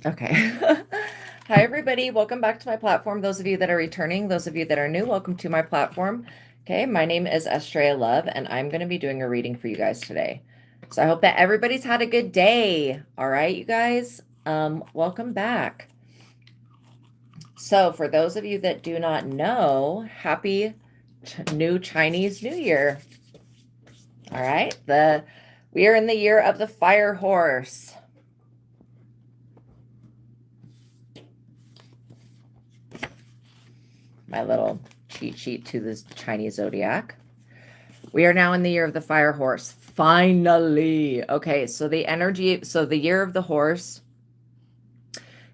Okay. Hi, everybody. Welcome back to my platform. Those of you that are returning, those of you that are new, welcome to my platform. Okay, my name is Astraea Love, and I'm going to be doing a reading for you guys today. So I hope that everybody's had a good day. All right, you guys, welcome back. So for those of you that do not know, happy new Chinese New Year. All right, we are in the year of the fire horse. My little cheat sheet to this Chinese zodiac. We are now in the year of the fire horse. Finally. Okay, so the year of the horse,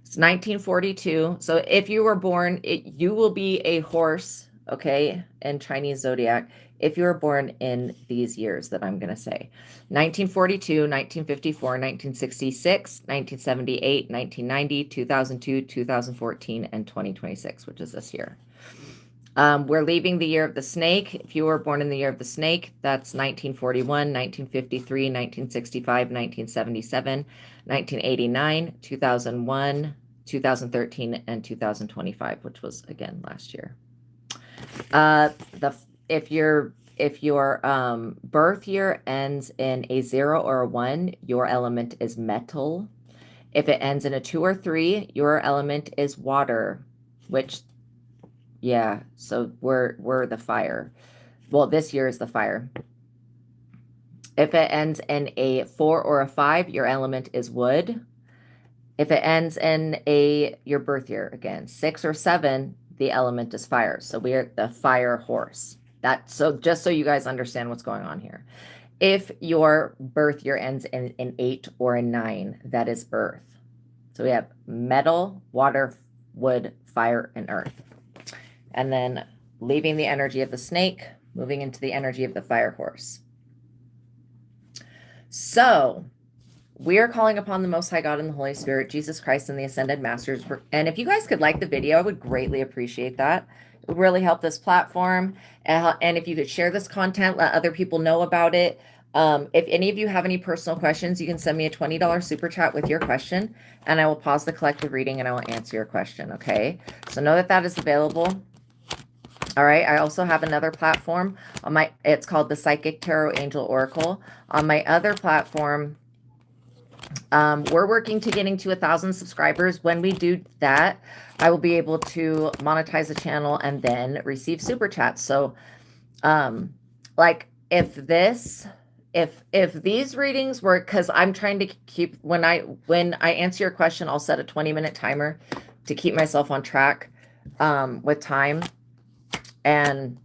it's 1942. So if you were born, you will be a horse, okay, in Chinese zodiac, if you were born in these years that I'm going to say. 1942, 1954, 1966, 1978, 1990, 2002, 2014, and 2026, which is this year. We're leaving the year of the snake. If you were born in the year of the snake, that's 1941, 1953, 1965, 1977, 1989, 2001, 2013, and 2025, which was again last year. If your birth year ends in a 0 or a 1, your element is metal. If it ends in a 2 or 3, your element is water, which, yeah, so we're the fire. Well, this year is the fire. If it ends in a 4 or a 5, your element is wood. If it ends in your birth year, again, 6 or 7, the element is fire. So we're the fire horse. So just so you guys understand what's going on here. If your birth year ends in an 8 or a 9, that is earth. So we have metal, water, wood, fire, and earth. And then leaving the energy of the snake, moving into the energy of the fire horse. So we are calling upon the Most High God and the Holy Spirit, Jesus Christ, and the Ascended Masters. And if you guys could like the video, I would greatly appreciate that. It would really help this platform. And if you could share this content, let other people know about it. If any of you have any personal questions, you can send me a $20 super chat with your question, and I will pause the collective reading and I will answer your question, okay? So know that that is available. All right, I also have another platform on it's called the Psychic Tarot Angel Oracle. On my other platform, we're working to getting to 1,000 subscribers. When we do that, I will be able to monetize the channel and then receive super chats. So, like if these readings work, because I'm trying to keep, when I answer your question, I'll set a 20-minute timer to keep myself on track with time. And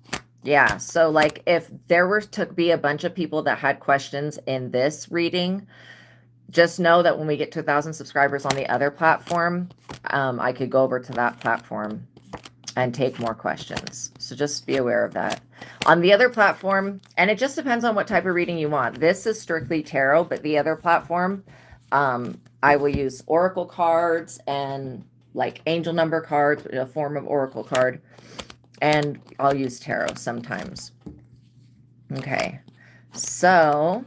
yeah, so like if there were to be a bunch of people that had questions in this reading, just know that when we get to 1,000 subscribers on the other platform, I could go over to that platform and take more questions. So just be aware of that. On the other platform, and it just depends on what type of reading you want. This is strictly tarot, but the other platform, I will use oracle cards and like angel number cards, a form of oracle card. And I'll use tarot sometimes. Okay, so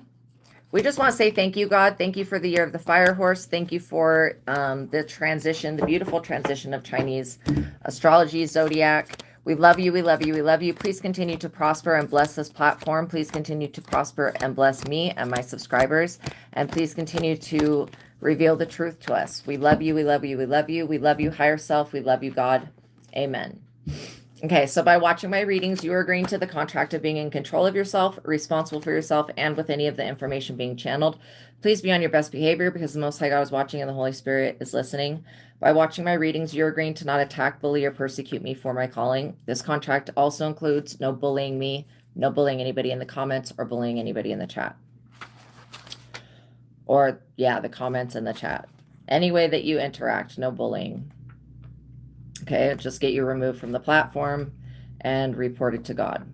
we just want to say thank you, God. Thank you for the year of the fire horse. Thank you for the transition, the beautiful transition of Chinese astrology, zodiac. We love you. We love you. We love you. Please continue to prosper and bless this platform. Please continue to prosper and bless me and my subscribers. And please continue to reveal the truth to us. We love you. We love you. We love you. We love you, higher self. We love you, God. Amen. Okay, so by watching my readings, you are agreeing to the contract of being in control of yourself, responsible for yourself, and with any of the information being channeled. Please be on your best behavior because the Most High God is watching and the Holy Spirit is listening. By watching my readings, you're agreeing to not attack, bully, or persecute me for my calling. This contract also includes no bullying me, no bullying anybody in the comments, or bullying anybody in the chat. Or, yeah, the comments in the chat. Any way that you interact, no bullying. Okay, just get you removed from the platform and reported to God.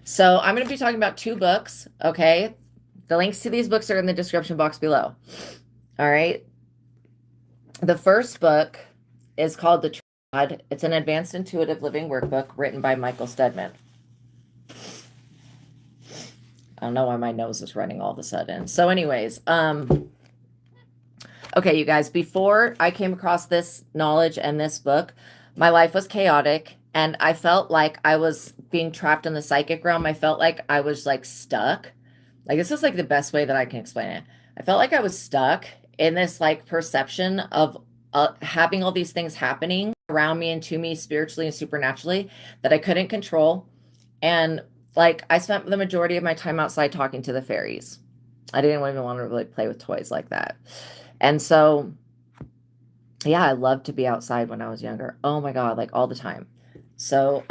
So I'm going to be talking about 2 books, okay? The links to these books are in the description box below. All right. The first book is called The Tripod. It's an advanced intuitive living workbook written by Michael Steadman. I don't know why my nose is running all of a sudden. So anyways, Okay, you guys, before I came across this knowledge and this book, my life was chaotic and I felt like I was being trapped in the psychic realm. I felt like I was like stuck. Like, this is like the best way that I can explain it. I felt like I was stuck in this like perception of having all these things happening around me and to me spiritually and supernaturally that I couldn't control. And like, I spent the majority of my time outside talking to the fairies. I didn't even want to really play with toys like that. And so, yeah, I loved to be outside when I was younger. Oh my God, like all the time. So,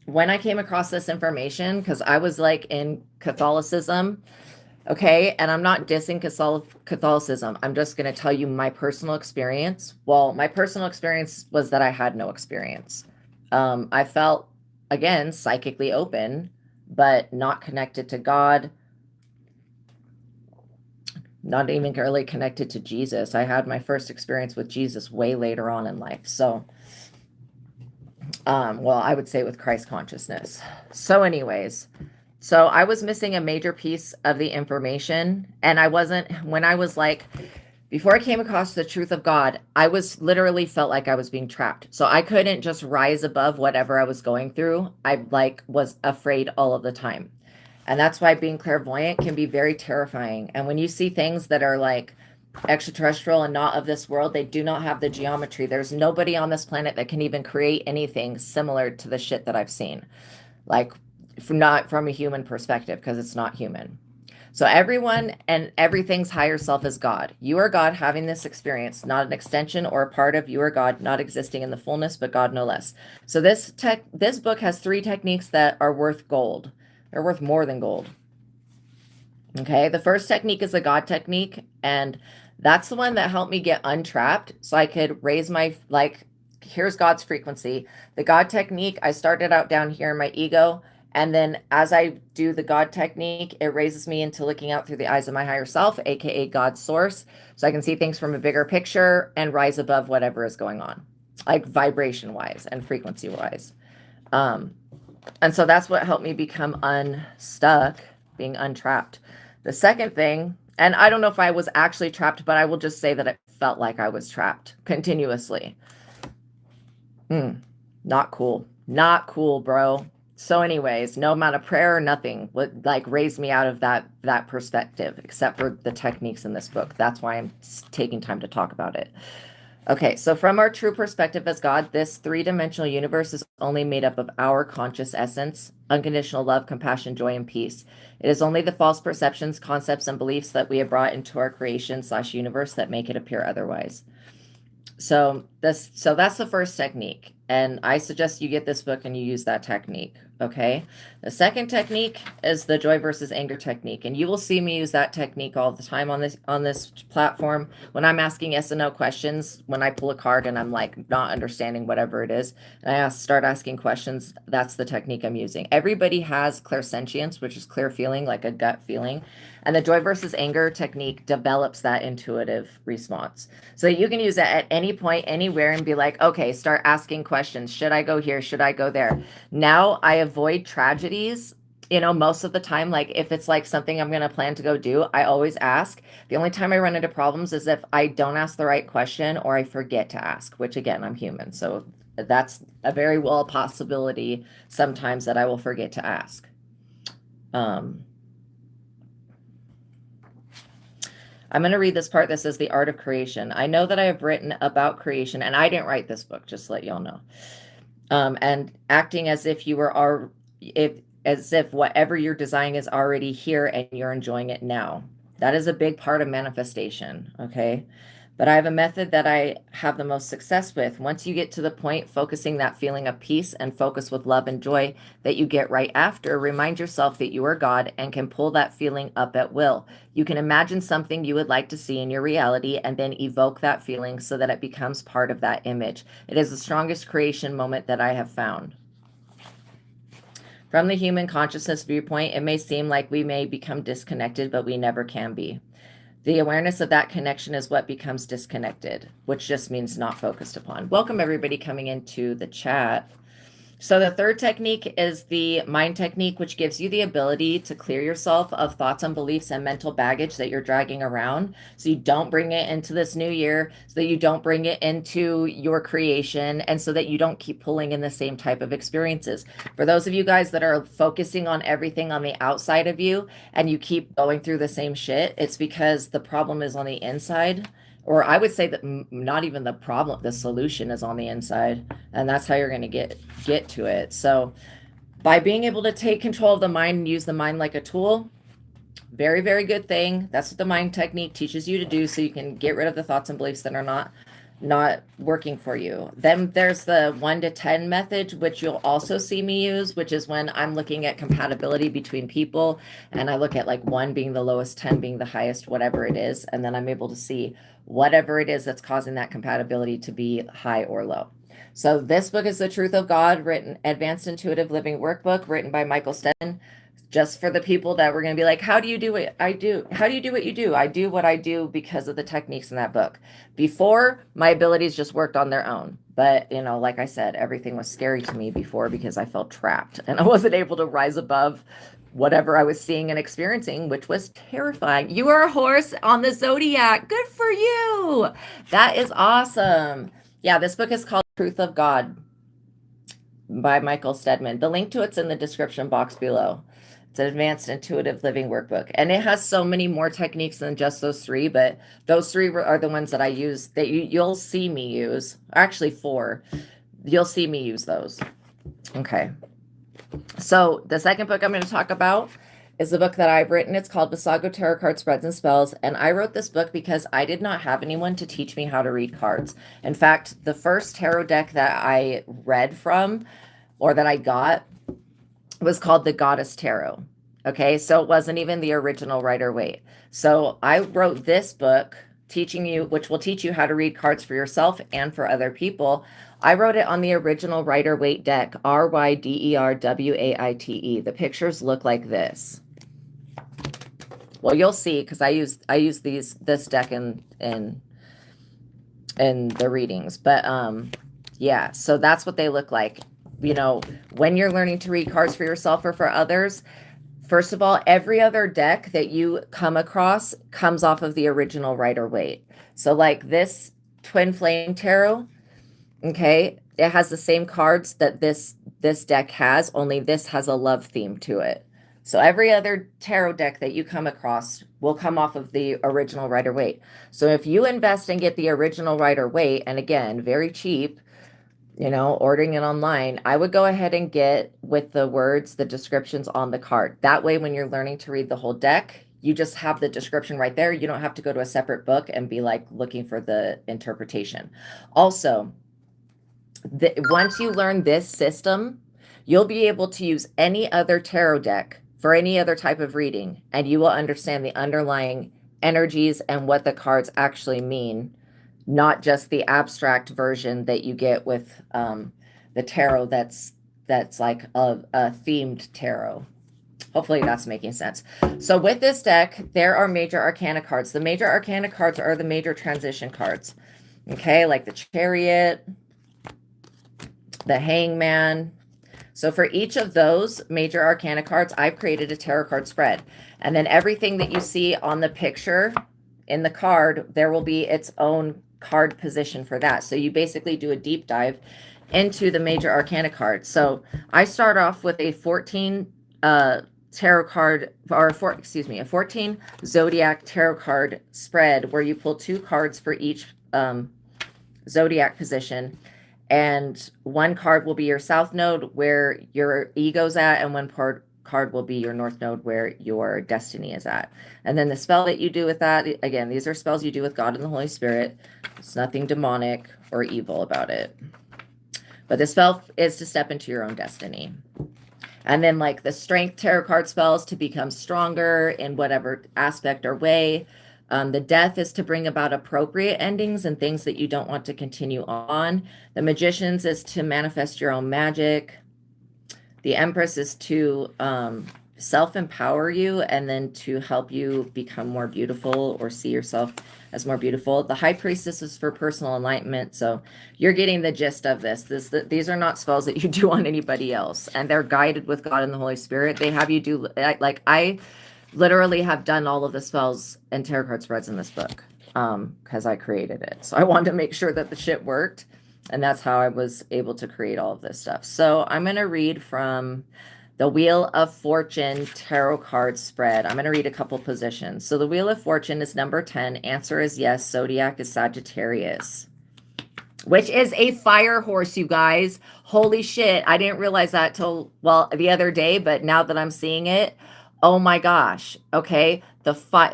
when I came across this information, because I was like in Catholicism, okay, and I'm not dissing Catholicism. I'm just going to tell you my personal experience. Well, my personal experience was that I had no experience. I felt, again, psychically open, but not connected to God, not even really connected to Jesus. I had my first experience with Jesus way later on in life. So, well, I would say with Christ consciousness. So anyways, so I was missing a major piece of the information, and I wasn't, when I was like, before I came across the truth of God, I was literally felt like I was being trapped. So I couldn't just rise above whatever I was going through. I like was afraid all of the time. And that's why being clairvoyant can be very terrifying. And when you see things that are like extraterrestrial and not of this world, they do not have the geometry. There's nobody on this planet that can even create anything similar to the shit that I've seen. Like, not from a human perspective, because it's not human. So everyone and everything's higher self is God. You are God having this experience, not an extension or a part of you are God, not existing in the fullness, but God no less. So this book has 3 techniques that are worth gold. They're worth more than gold. Okay, the first technique is the God technique, and that's the one that helped me get untrapped so I could raise my, like, here's God's frequency. The God technique, I started out down here in my ego, and then as I do the God technique, it raises me into looking out through the eyes of my higher self, aka God's source, so I can see things from a bigger picture and rise above whatever is going on, like vibration-wise and frequency-wise. And so that's what helped me become unstuck, being untrapped. The second thing, and I don't know if I was actually trapped, but I will just say that it felt like I was trapped continuously. Not cool. Not cool, bro. So anyways, no amount of prayer or nothing would like raise me out of that perspective, except for the techniques in this book. That's why I'm taking time to talk about it. Okay, so from our true perspective as God, this 3-dimensional universe is only made up of our conscious essence, unconditional love, compassion, joy, and peace. It is only the false perceptions, concepts, and beliefs that we have brought into our creation/universe that make it appear otherwise. So that's the first technique, and I suggest you get this book and you use that technique. Okay, the second technique is the joy versus anger technique, and you will see me use that technique all the time on this platform when I'm asking yes and no questions. When I pull a card and I'm like not understanding whatever it is, and I start asking questions, that's the technique I'm using. Everybody has clairsentience, which is clear feeling, like a gut feeling, and the joy versus anger technique develops that intuitive response. So you can use it at any point, anywhere, and be like, okay, start asking questions. Should I go here? Should I go there? Now I avoid tragedies, most of the time. Like if it's like something I'm going to plan to go do, I always ask. The only time I run into problems is if I don't ask the right question or I forget to ask, which again, I'm human. So that's a very well possibility sometimes that I will forget to ask. I'm going to read this part that says the art of creation. I know that I have written about creation, and I didn't write this book, just to let y'all know. And acting as if you were as if whatever you're designing is already here and you're enjoying it now. That is a big part of manifestation, okay? But I have a method that I have the most success with. Once you get to the point, focusing that feeling of peace and focus with love and joy that you get right after, remind yourself that you are God and can pull that feeling up at will. You can imagine something you would like to see in your reality and then evoke that feeling so that it becomes part of that image. It is the strongest creation moment that I have found. From the human consciousness viewpoint, it may seem like we may become disconnected, but we never can be. The awareness of that connection is what becomes disconnected, which just means not focused upon. Welcome everybody coming into the chat. So the third technique is the mind technique, which gives you the ability to clear yourself of thoughts and beliefs and mental baggage that you're dragging around. So you don't bring it into this new year, so that you don't bring it into your creation, and so that you don't keep pulling in the same type of experiences. For those of you guys that are focusing on everything on the outside of you and you keep going through the same shit, it's because the problem is on the inside. Or I would say that not even the problem, the solution is on the inside, and that's how you're going to get to it. So by being able to take control of the mind and use the mind like a tool, very, very good thing. That's what the mind technique teaches you to do, so you can get rid of the thoughts and beliefs that are not working for you. Then there's the 1 to 10 method, which you'll also see me use, which is when I'm looking at compatibility between people, and I look at like 1 being the lowest, 10 being the highest, whatever it is, and then I'm able to see whatever it is that's causing that compatibility to be high or low. So this book is The Truth of God, written Advanced Intuitive Living Workbook, written by Michael Steadman. Just for the people that were going to be like, how do you do what I do? How do you do what you do? I do what I do because of the techniques in that book. Before, my abilities just worked on their own. But, you know, like I said, everything was scary to me before because I felt trapped and I wasn't able to rise above whatever I was seeing and experiencing, which was terrifying. You are a horse on the zodiac. Good for you. That is awesome. Yeah, this book is called Truth of God by Michael Steadman. The link to it's in the description box below. It's an advanced intuitive living workbook, and it has so many more techniques than just those 3, but those 3 are the ones that I use, that you'll see me use. Actually 4. You'll see me use those. Okay. So the second book I'm going to talk about is the book that I've written. It's called Visago Tarot Card Spreads and Spells, and I wrote this book because I did not have anyone to teach me how to read cards. In fact, the first tarot deck that I read from, or that I got, was called the Goddess Tarot. Okay, so it wasn't even the original Rider-Waite. So I wrote this book teaching you, which will teach you how to read cards for yourself and for other people. I wrote it on the original Rider-Waite deck, Riderwaite. The pictures look like this. Well, you'll see, because I use this deck in the readings. But yeah, so that's what they look like. You know, when you're learning to read cards for yourself or for others, first of all, every other deck that you come across comes off of the original Rider-Waite. So like this Twin Flame Tarot, okay, it has the same cards that this deck has, only this has a love theme to it. So every other tarot deck that you come across will come off of the original Rider-Waite. So if you invest and get the original Rider-Waite, and again, very cheap, you know, ordering it online, I would go ahead and get with the words, the descriptions on the card. That way, when you're learning to read the whole deck, you just have the description right there. You don't have to go to a separate book and be like looking for the interpretation. Also, once you learn this system, you'll be able to use any other tarot deck for any other type of reading, and you will understand the underlying energies and what the cards actually mean, not just the abstract version that you get with the tarot that's like a themed tarot. Hopefully that's making sense. So with this deck, there are major arcana cards. The major arcana cards are the major transition cards. Okay, like the Chariot, the Hangman. So for each of those major arcana cards, I've created a tarot card spread. And then everything that you see on the picture in the card, there will be its own card position for that. So you basically do a deep dive into the major arcana cards. So I start off with a 14 tarot card, or a 14 zodiac tarot card spread, where you pull 2 cards for each zodiac position, and one card will be your south node, where your ego's at, and one card will be your north node, where your destiny is at. And then the spell that you do with that, again, these are spells you do with God and the Holy Spirit. It's nothing demonic or evil about it, but the spell is to step into your own destiny. And then like the strength tarot card spells to become stronger in whatever aspect or way. The death is to bring about appropriate endings and things that you don't want to continue on. The magicians is to manifest your own magic. The Empress is to self-empower you and then to help you become more beautiful or see yourself as more beautiful. The High Priestess is for personal enlightenment, so you're getting the gist of this. These are not spells that you do on anybody else, and they're guided with God and the Holy Spirit. They have you do, like I literally have done all of the spells and tarot card spreads in this book because I created it. So I wanted to make sure that the shit worked, and that's how I was able to create all of this stuff. So I'm going to read from the Wheel of Fortune tarot card spread. I'm going to read a couple positions. So the Wheel of Fortune is number 10. Answer is yes. Zodiac is Sagittarius, which is a fire horse, you guys. Holy shit. I didn't realize that till, well, the other day, but now that I'm seeing it, oh my gosh. Okay.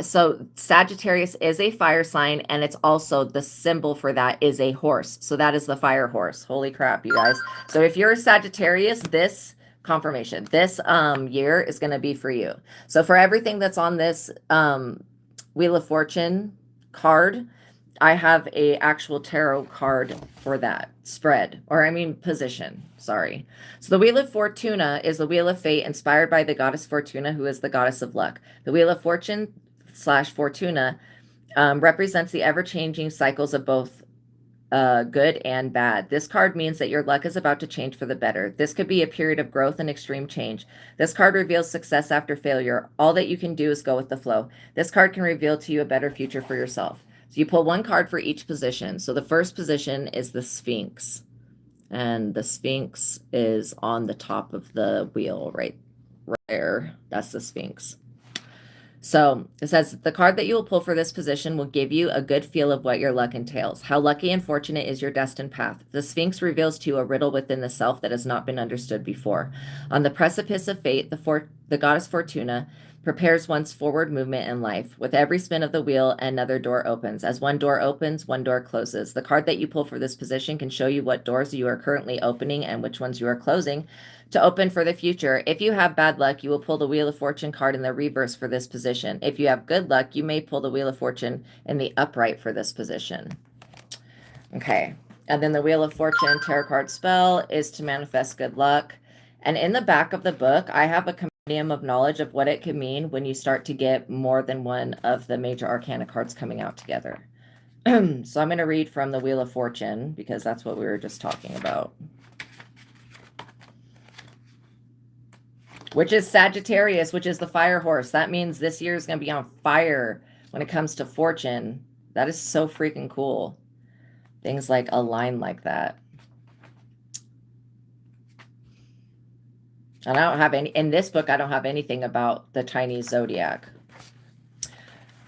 So Sagittarius is a fire sign, and it's also the symbol for that is a horse. So that is the fire horse. Holy crap, you guys. So if you're a Sagittarius, this confirmation, this year is going to be for you. So for everything that's on this Wheel of Fortune card, I have a actual tarot card for that spread, or I mean position, sorry. So the Wheel of Fortuna is the Wheel of Fate inspired by the goddess Fortuna, who is the goddess of luck. The Wheel of Fortune / Fortuna represents the ever-changing cycles of both good and bad. This card means that your luck is about to change for the better. This could be a period of growth and extreme change. This card reveals success after failure. All that you can do is go with the flow. This card can reveal to you a better future for yourself. So you pull one card for each position. So the first position is the Sphinx. And the Sphinx is on the top of the wheel right there. That's the Sphinx. So it says the card that you will pull for this position will give you a good feel of what your luck entails. How lucky and fortunate is your destined path. The Sphinx reveals to you a riddle within the self that has not been understood before. On the precipice of fate, the goddess Fortuna prepares one's forward movement in life. With every spin of the wheel, another door opens. As one door opens, one door closes. The card that you pull for this position can show you what doors you are currently opening and which ones you are closing to open for the future. If you have bad luck, you will pull the Wheel of Fortune card in the reverse for this position. If you have good luck, you may pull the Wheel of Fortune in the upright for this position. Okay. And then the Wheel of Fortune tarot card spell is to manifest good luck. And in the back of the book, I have a compendium of knowledge of what it could mean when you start to get more than one of the major arcana cards coming out together. So I'm going to read from the Wheel of Fortune because that's what we were just talking about, which is Sagittarius, which is the fire horse. That means this year is going to be on fire when it comes to fortune. That is so freaking cool. Things like align like that. And I don't have any, in this book, I don't have anything about the Chinese zodiac.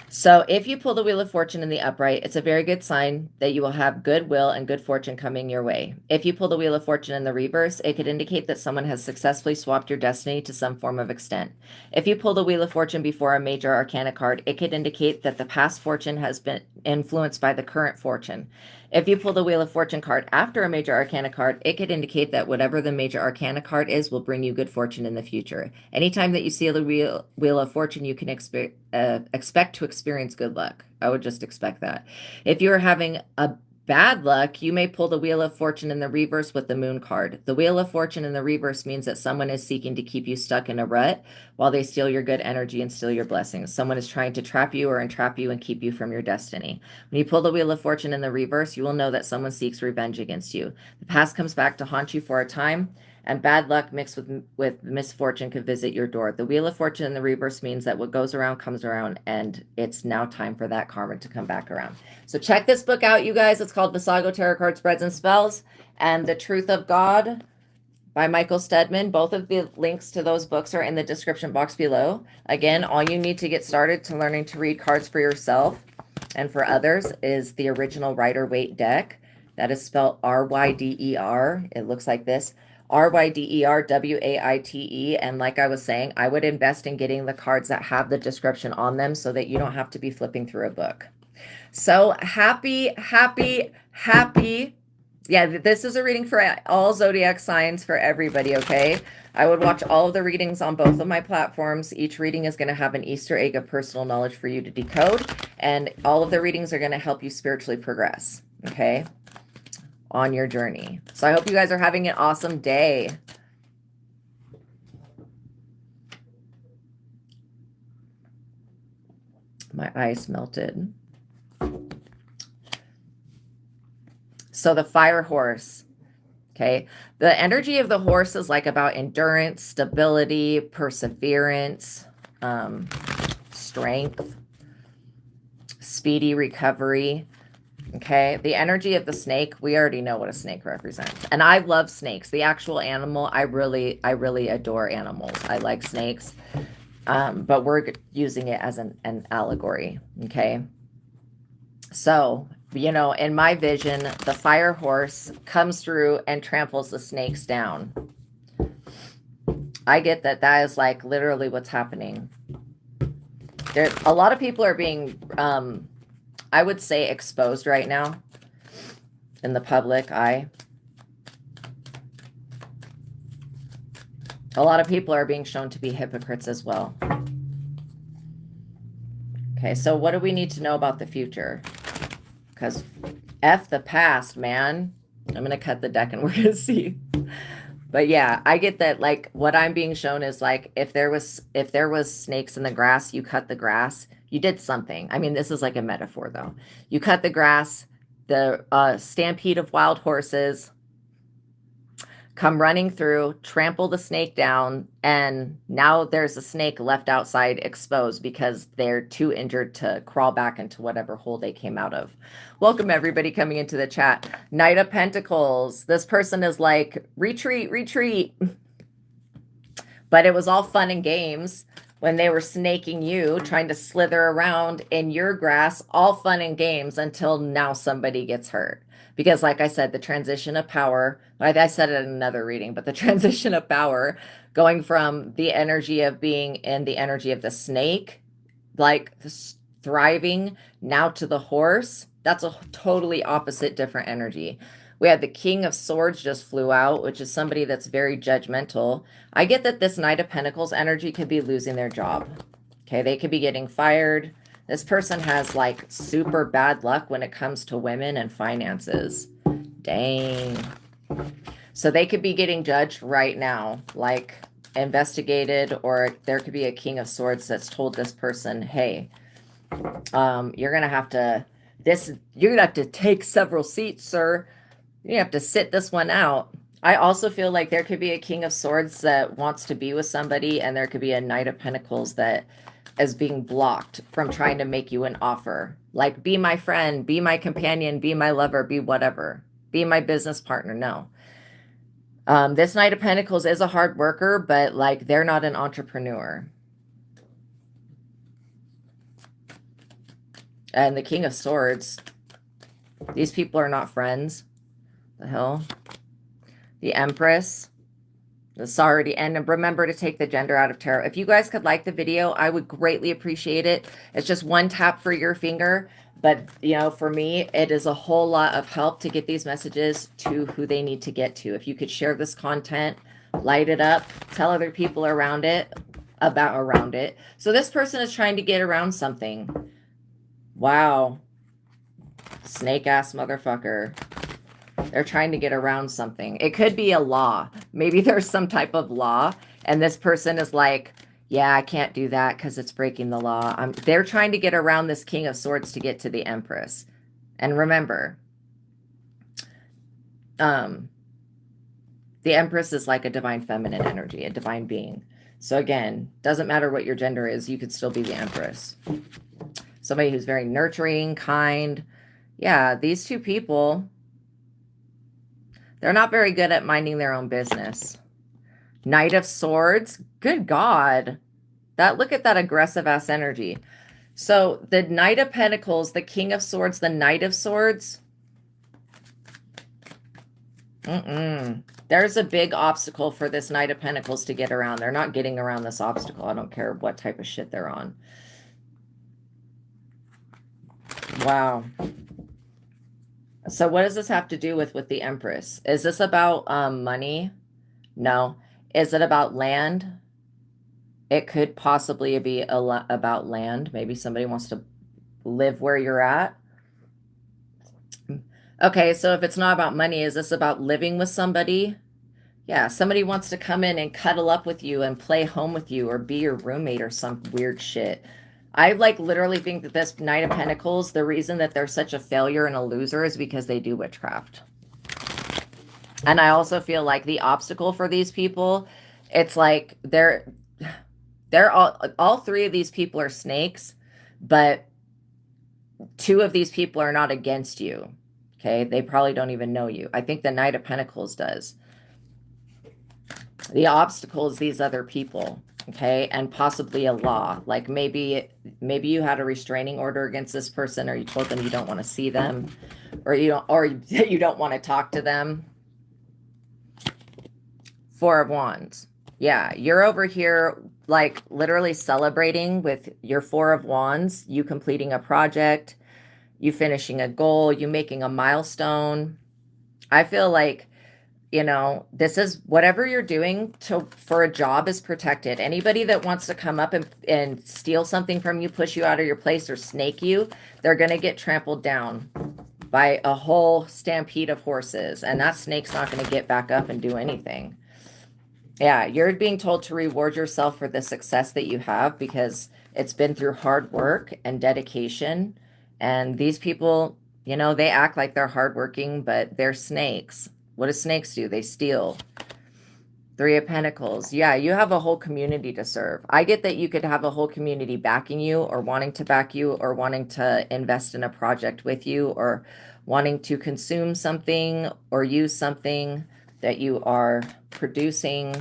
So if you pull the Wheel of Fortune in the upright, it's a very good sign that you will have goodwill and good fortune coming your way. If you pull the Wheel of Fortune in the reverse, it could indicate that someone has successfully swapped your destiny to some form of extent. If you pull the Wheel of Fortune before a major arcana card, it could indicate that the past fortune has been influenced by the current fortune. If you pull the Wheel of Fortune card after a major arcana card, it could indicate that whatever the major arcana card is will bring you good fortune in the future. Anytime that you see the Wheel of Fortune, you can expect to experience good luck. I would just expect that. If you're having a bad luck, you may pull the Wheel of Fortune in the reverse with the Moon card. The Wheel of Fortune in the reverse means that someone is seeking to keep you stuck in a rut while they steal your good energy and steal your blessings. Someone is trying to trap you or entrap you and keep you from your destiny. When you pull the Wheel of Fortune in the reverse, you will know that someone seeks revenge against you. The past comes back to haunt you for a time, and bad luck mixed with misfortune could visit your door. The Wheel of Fortune in the reverse means that what goes around comes around, and it's now time for that karma to come back around. So check this book out, you guys. It's called Visago Tarot Card Spreads and Spells and The Truth of God by Michael Steadman. Both of the links to those books are in the description box below. Again, all you need to get started to learning to read cards for yourself and for others is the original Rider-Waite deck. That is spelled R-Y-D-E-R. It looks like this. R-Y-D-E-R-W-A-I-T-E. And like I was saying, I would invest in getting the cards that have the description on them so that you don't have to be flipping through a book. So happy. Yeah, this is a reading for all zodiac signs for everybody, okay? I would watch all of the readings on both of my platforms. Each reading is going to have an Easter egg of personal knowledge for you to decode. And all of the readings are going to help you spiritually progress, okay? On your journey. So I hope you guys are having an awesome day. My ice melted. So the fire horse, okay? The energy of the horse is like about endurance, stability, perseverance, strength, speedy recovery. Okay, the energy of the snake, we already know what a snake represents. And I love snakes. The actual animal, I really adore animals. I like snakes. But we're using it as an allegory. Okay. So, you know, in my vision, the fire horse comes through and tramples the snakes down. I get that that is like literally what's happening. There, a lot of people are being, I would say, exposed right now in the public eye. A lot of people are being shown to be hypocrites as well. Okay, so what do we need to know about the future? Because F the past, man. I'm going to cut the deck and we're going to see. But yeah, I get that, like, what I'm being shown is like, if there was snakes in the grass, you cut the grass, you did something. I mean, this is like a metaphor though. You cut the grass, the stampede of wild horses come running through, trample the snake down, and now there's a snake left outside exposed because they're too injured to crawl back into whatever hole they came out of. Welcome everybody coming into the chat. Knight of Pentacles. This person is like, retreat, retreat. But it was all fun and games when they were snaking you, trying to slither around in your grass, all fun and games until now somebody gets hurt. Because like I said, the transition of power, like I said it in another reading, but the transition of power going from the energy of being in the energy of the snake, like thriving, now to the horse, that's a totally opposite, different energy. We had the King of Swords just flew out, which is somebody that's very judgmental. I get that this Knight of Pentacles energy could be losing their job. Okay, they could be getting fired. This person has like super bad luck when it comes to women and finances. Dang. So they could be getting judged right now, like investigated, or there could be a King of Swords that's told this person, hey, you're gonna have to take several seats, sir. You have to sit this one out. I also feel like there could be a King of Swords that wants to be with somebody, and there could be a Knight of Pentacles that is being blocked from trying to make you an offer. Like, be my friend, be my companion, be my lover, be whatever. Be my business partner. No. This Knight of Pentacles is a hard worker, but like they're not an entrepreneur. And the King of Swords, these people are not friends. The hell? The Empress. Sorry, and remember to take the gender out of tarot. If you guys could like the video, I would greatly appreciate it. It's just one tap for your finger, but you know, for me, it is a whole lot of help to get these messages to who they need to get to. If you could share this content, light it up, tell other people around it. So this person is trying to get around something. Wow. Snake ass motherfucker. They're trying to get around something. It could be a law. Maybe there's some type of law, and this person is like, yeah, I can't do that because it's breaking the law. They're trying to get around this King of Swords to get to the Empress. And remember, the Empress is like a divine feminine energy, a divine being. So again, doesn't matter what your gender is, you could still be the Empress. Somebody who's very nurturing, kind. Yeah, these two people, they're not very good at minding their own business. Knight of Swords. Good God. Look at that aggressive ass energy. So the Knight of Pentacles, the King of Swords, the Knight of Swords. There's a big obstacle for this Knight of Pentacles to get around. They're not getting around this obstacle. I don't care what type of shit they're on. Wow. So what does this have to do with the Empress? Is this about money? No. Is it about land? It could possibly be about land. Maybe somebody wants to live where you're at. Okay, so if it's not about money, is this about living with somebody? Yeah, somebody wants to come in and cuddle up with you and play home with you or be your roommate or some weird shit. I like literally think that this Knight of Pentacles, the reason that they're such a failure and a loser is because they do witchcraft. And I also feel like the obstacle for these people, it's like they're all three of these people are snakes, but two of these people are not against you. Okay, they probably don't even know you. I think the Knight of Pentacles does. The obstacle is these other people, okay, and possibly a law. Like maybe you had a restraining order against this person, or you told them you don't want to see them, or you don't want to talk to them. Four of Wands. Yeah, you're over here like literally celebrating with your Four of Wands, you completing a project, you finishing a goal, you making a milestone. I feel like, you know, this is whatever you're doing for a job is protected. Anybody that wants to come up and steal something from you, push you out of your place, or snake you, they're going to get trampled down by a whole stampede of horses. And that snake's not going to get back up and do anything. Yeah, you're being told to reward yourself for the success that you have because it's been through hard work and dedication. And these people, you know, they act like they're hardworking, but they're snakes. What do snakes do? They steal. Three of Pentacles. Yeah, you have a whole community to serve. I get that you could have a whole community backing you or wanting to back you or wanting to invest in a project with you or wanting to consume something or use something that you are producing.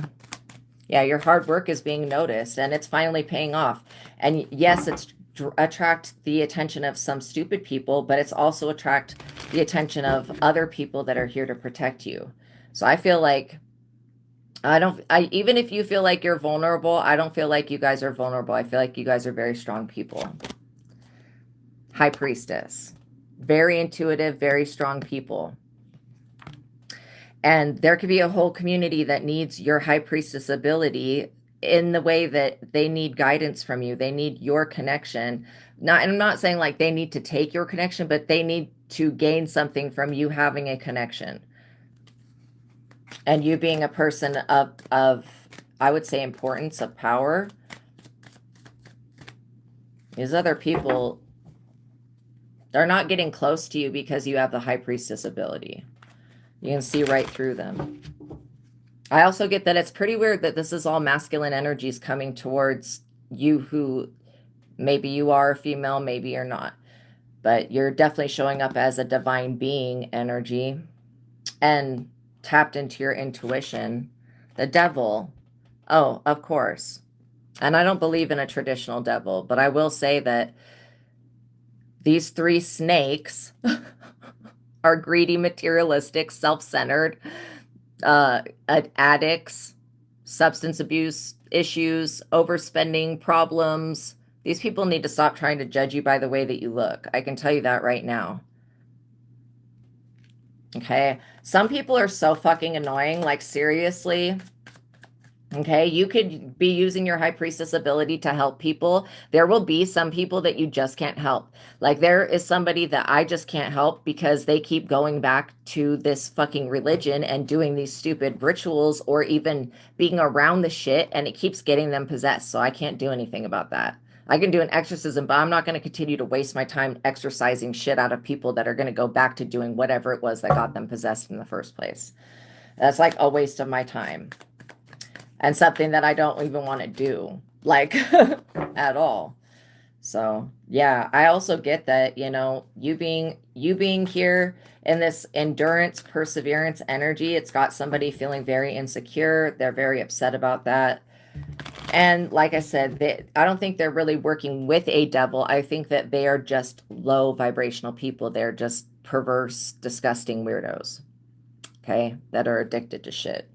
Yeah, your hard work is being noticed and it's finally paying off. And yes, it's attract the attention of some stupid people, but it's also attract the attention of other people that are here to protect you. So I feel like even if you feel like you're vulnerable, I don't feel like you guys are vulnerable. I feel like you guys are very strong people. High Priestess. Very intuitive, very strong people. And there could be a whole community that needs your High Priestess ability in the way that they need guidance from you. They need your connection. And I'm not saying like they need to take your connection, but they need to gain something from you having a connection. And you being a person of I would say, importance, of power. These other people, they're not getting close to you because you have the High Priestess ability. You can see right through them. I also get that it's pretty weird that this is all masculine energies coming towards you, who maybe you are a female, maybe you're not. But you're definitely showing up as a divine being energy and tapped into your intuition. The devil. Oh, of course. And I don't believe in a traditional devil, but I will say that these three snakes are greedy, materialistic, self-centered, addicts, substance abuse issues, overspending problems. These people need to stop trying to judge you by the way that you look. I can tell you that right now. Okay. Some people are so fucking annoying. Like, seriously. Okay. You could be using your High Priestess ability to help people. There will be some people that you just can't help. Like, there is somebody that I just can't help because they keep going back to this fucking religion and doing these stupid rituals or even being around the shit, and it keeps getting them possessed. So I can't do anything about that. I can do an exorcism, but I'm not going to continue to waste my time exorcising shit out of people that are going to go back to doing whatever it was that got them possessed in the first place. That's like a waste of my time. And something that I don't even want to do, like, at all. So, yeah, I also get that, you know, you being here in this endurance, perseverance energy, it's got somebody feeling very insecure. They're very upset about that. And like I said, I don't think they're really working with a devil. I think that they are just low vibrational people. They're just perverse, disgusting weirdos, okay, that are addicted to shit.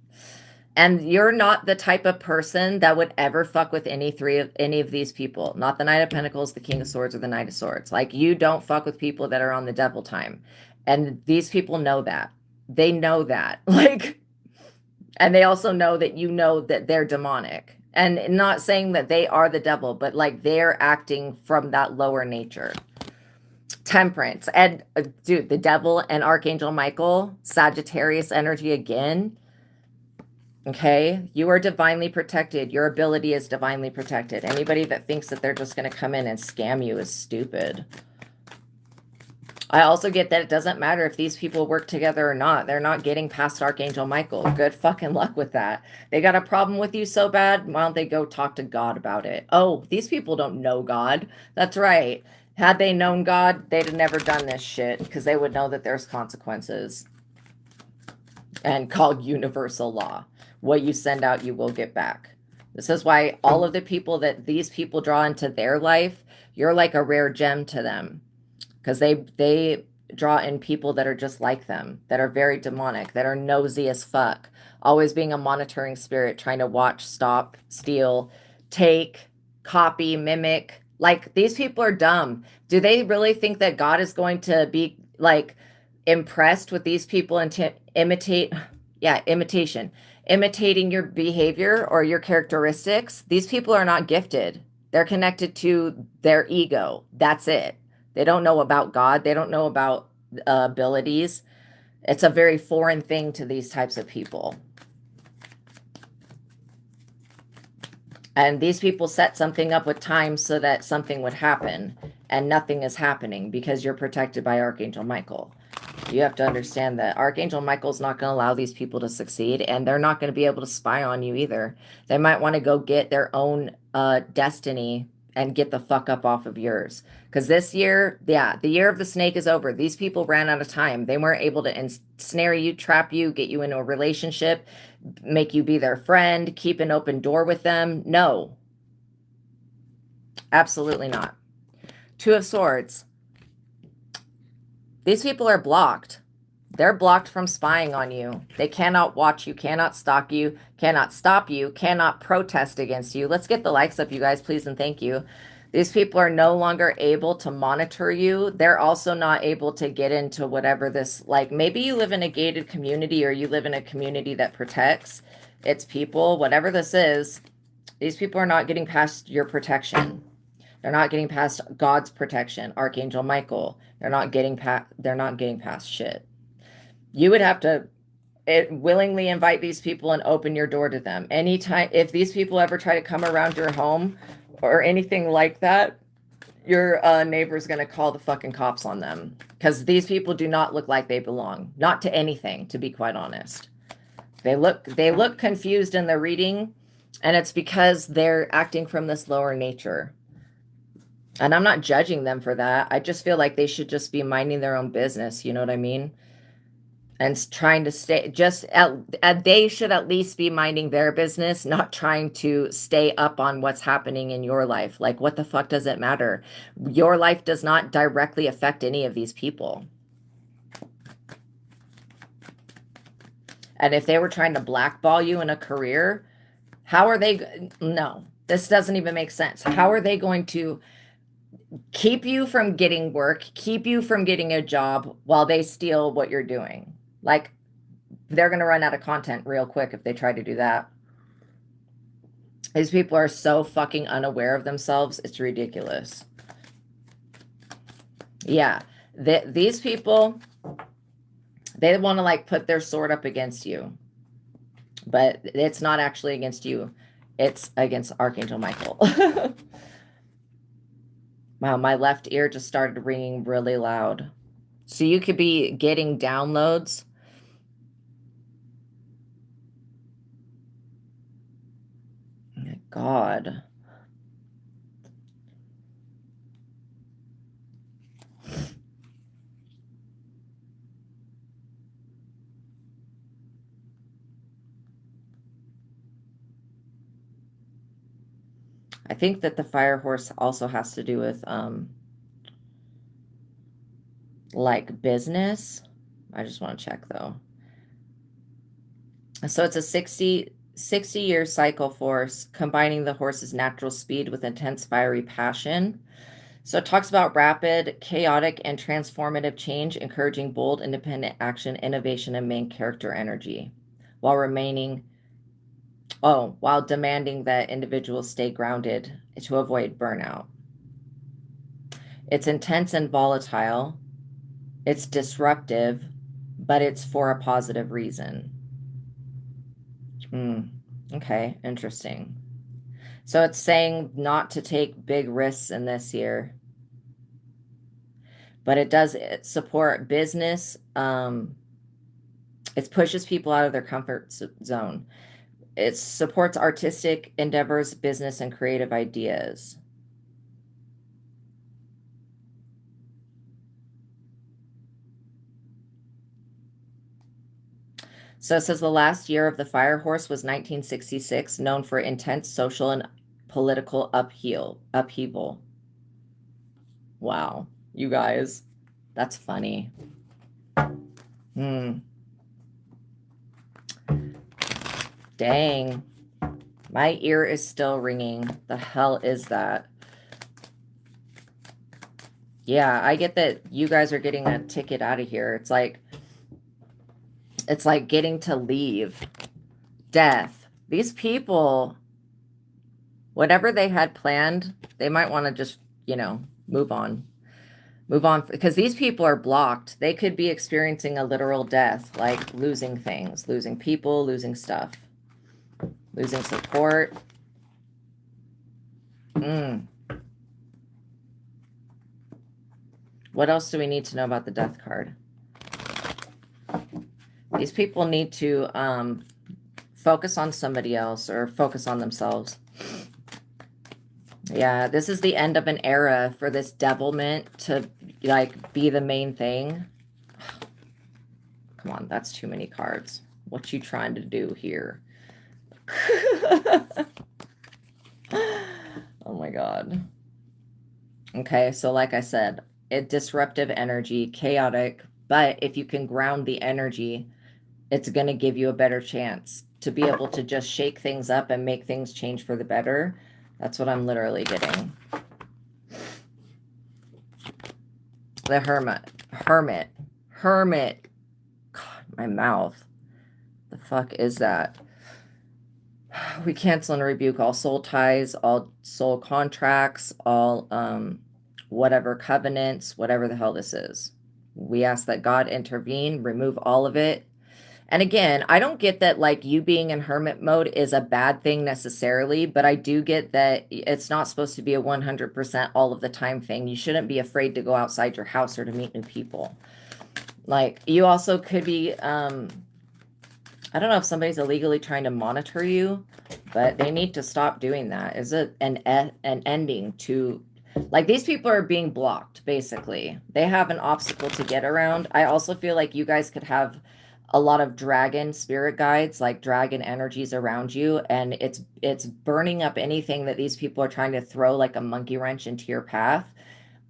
And you're not the type of person that would ever fuck with any of these people. Not the Knight of Pentacles, the King of Swords, or the Knight of Swords. Like, you don't fuck with people that are on the devil time. And these people know that. They know that. Like, and they also know that you know that they're demonic. And not saying that they are the devil, but like they're acting from that lower nature. Temperance. And dude, the devil and Archangel Michael, Sagittarius energy again. Okay, you are divinely protected. Your ability is divinely protected. Anybody that thinks that they're just going to come in and scam you is stupid. I also get that it doesn't matter if these people work together or not. They're not getting past Archangel Michael. Good fucking luck with that. They got a problem with you so bad, why don't they go talk to God about it? Oh, these people don't know God. That's right. Had they known God, they'd have never done this shit because they would know that there's consequences. And called universal law. What you send out, you will get back. This is why all of the people that these people draw into their life, you're like a rare gem to them. Because they draw in people that are just like them, that are very demonic, that are nosy as fuck, always being a monitoring spirit, trying to watch, stop, steal, take, copy, mimic. Like, these people are dumb. Do they really think that God is going to be like impressed with these people and to imitating your behavior or your characteristics? These people are not gifted. They're connected to their ego. That's it. They don't know about God. They don't know about abilities. It's a very foreign thing to these types of people. And these people set something up with time so that something would happen, and nothing is happening because you're protected by Archangel Michael. You have to understand that Archangel Michael's not going to allow these people to succeed, and they're not going to be able to spy on you either. They might want to go get their own destiny and get the fuck up off of yours. Because this year, yeah, the year of the snake is over. These people ran out of time. They weren't able to ensnare you, trap you, get you into a relationship, make you be their friend, keep an open door with them. No. Absolutely not. Two of Swords. These people are blocked. They're blocked from spying on you. They cannot watch you, cannot stalk you, cannot stop you, cannot protest against you. Let's get the likes up, you guys, please and thank you. These people are no longer able to monitor you. They're also not able to get into whatever this, like, maybe you live in a gated community or you live in a community that protects its people. Whatever this is, these people are not getting past your protection. They're not getting past God's protection, Archangel Michael. They're not getting past shit. You would have to willingly invite these people and open your door to them. Anytime, if these people ever try to come around your home or anything like that, your neighbor's going to call the fucking cops on them. Because these people do not look like they belong. Not to anything, to be quite honest. They look confused in their reading, and it's because they're acting from this lower nature. And I'm not judging them for that. I just feel like they should just be minding their own business. You know what I mean? And trying to stay they should at least be minding their business, not trying to stay up on what's happening in your life. Like, what the fuck does it matter? Your life does not directly affect any of these people. And if they were trying to blackball you in a career, how are they? No, this doesn't even make sense. How are they going to keep you from getting work, keep you from getting a job while they steal what you're doing? Like, they're going to run out of content real quick if they try to do that. These people are so fucking unaware of themselves. It's ridiculous. Yeah. These people, they want to like put their sword up against you. But it's not actually against you. It's against Archangel Michael. Wow, my left ear just started ringing really loud. So you could be getting downloads. Oh my God. I think that the fire horse also has to do with like business. I just want to check though. So it's a 60-year cycle force, combining the horse's natural speed with intense fiery passion. So it talks about rapid, chaotic, and transformative change, encouraging bold, independent action, innovation, and main character energy, while demanding that individuals stay grounded to avoid burnout. It's intense and volatile. It's disruptive, but it's for a positive reason. Okay, interesting. So it's saying not to take big risks in this year. But it does support business. It pushes people out of their comfort zone. It supports artistic endeavors, business, and creative ideas. So it says the last year of the Fire Horse was 1966, known for intense social and political upheaval. Wow, you guys, that's funny. Dang, my ear is still ringing. The hell is that? Yeah, I get that you guys are getting a ticket out of here. It's like getting to leave. Death. These people, whatever they had planned, they might want to just, move on. Move on, because these people are blocked. They could be experiencing a literal death, like losing things, losing people, losing stuff, losing support. What else do we need to know about the death card? These people need to focus on somebody else or focus on themselves. Yeah, this is the end of an era for this devilment to be the main thing. Come on, that's too many cards. What you trying to do here? Oh my God. Okay, so like I said, disruptive energy, chaotic, but if you can ground the energy, it's going to give you a better chance to be able to just shake things up and make things change for the better. That's what I'm literally getting. The hermit. God, my mouth. The fuck is that? We cancel and rebuke all soul ties, all soul contracts, all whatever covenants, whatever the hell this is. We ask that God intervene, remove all of it. And again, I don't get that you being in hermit mode is a bad thing necessarily, but I do get that it's not supposed to be a 100% all of the time thing. You shouldn't be afraid to go outside your house or to meet new people. You also could be, I don't know if somebody's illegally trying to monitor you, but they need to stop doing that. Is it an ending to, these people are being blocked, basically. They have an obstacle to get around. I also feel like you guys could have a lot of dragon spirit guides, like dragon energies around you, and it's burning up anything that these people are trying to throw like a monkey wrench into your path.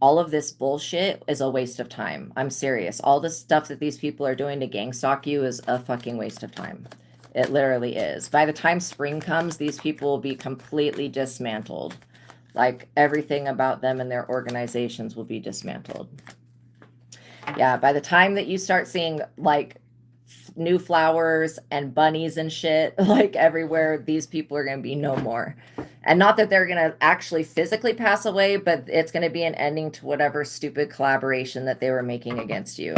All of this bullshit is a waste of time. I'm serious. All the stuff that these people are doing to gang stalk you is a fucking waste of time. It literally is. By the time spring comes, these people will be completely dismantled. Everything about them and their organizations will be dismantled. Yeah, by the time that you start seeing new flowers and bunnies and shit everywhere, these people are going to be no more. And not that they're going to actually physically pass away, but it's going to be an ending to whatever stupid collaboration that they were making against you.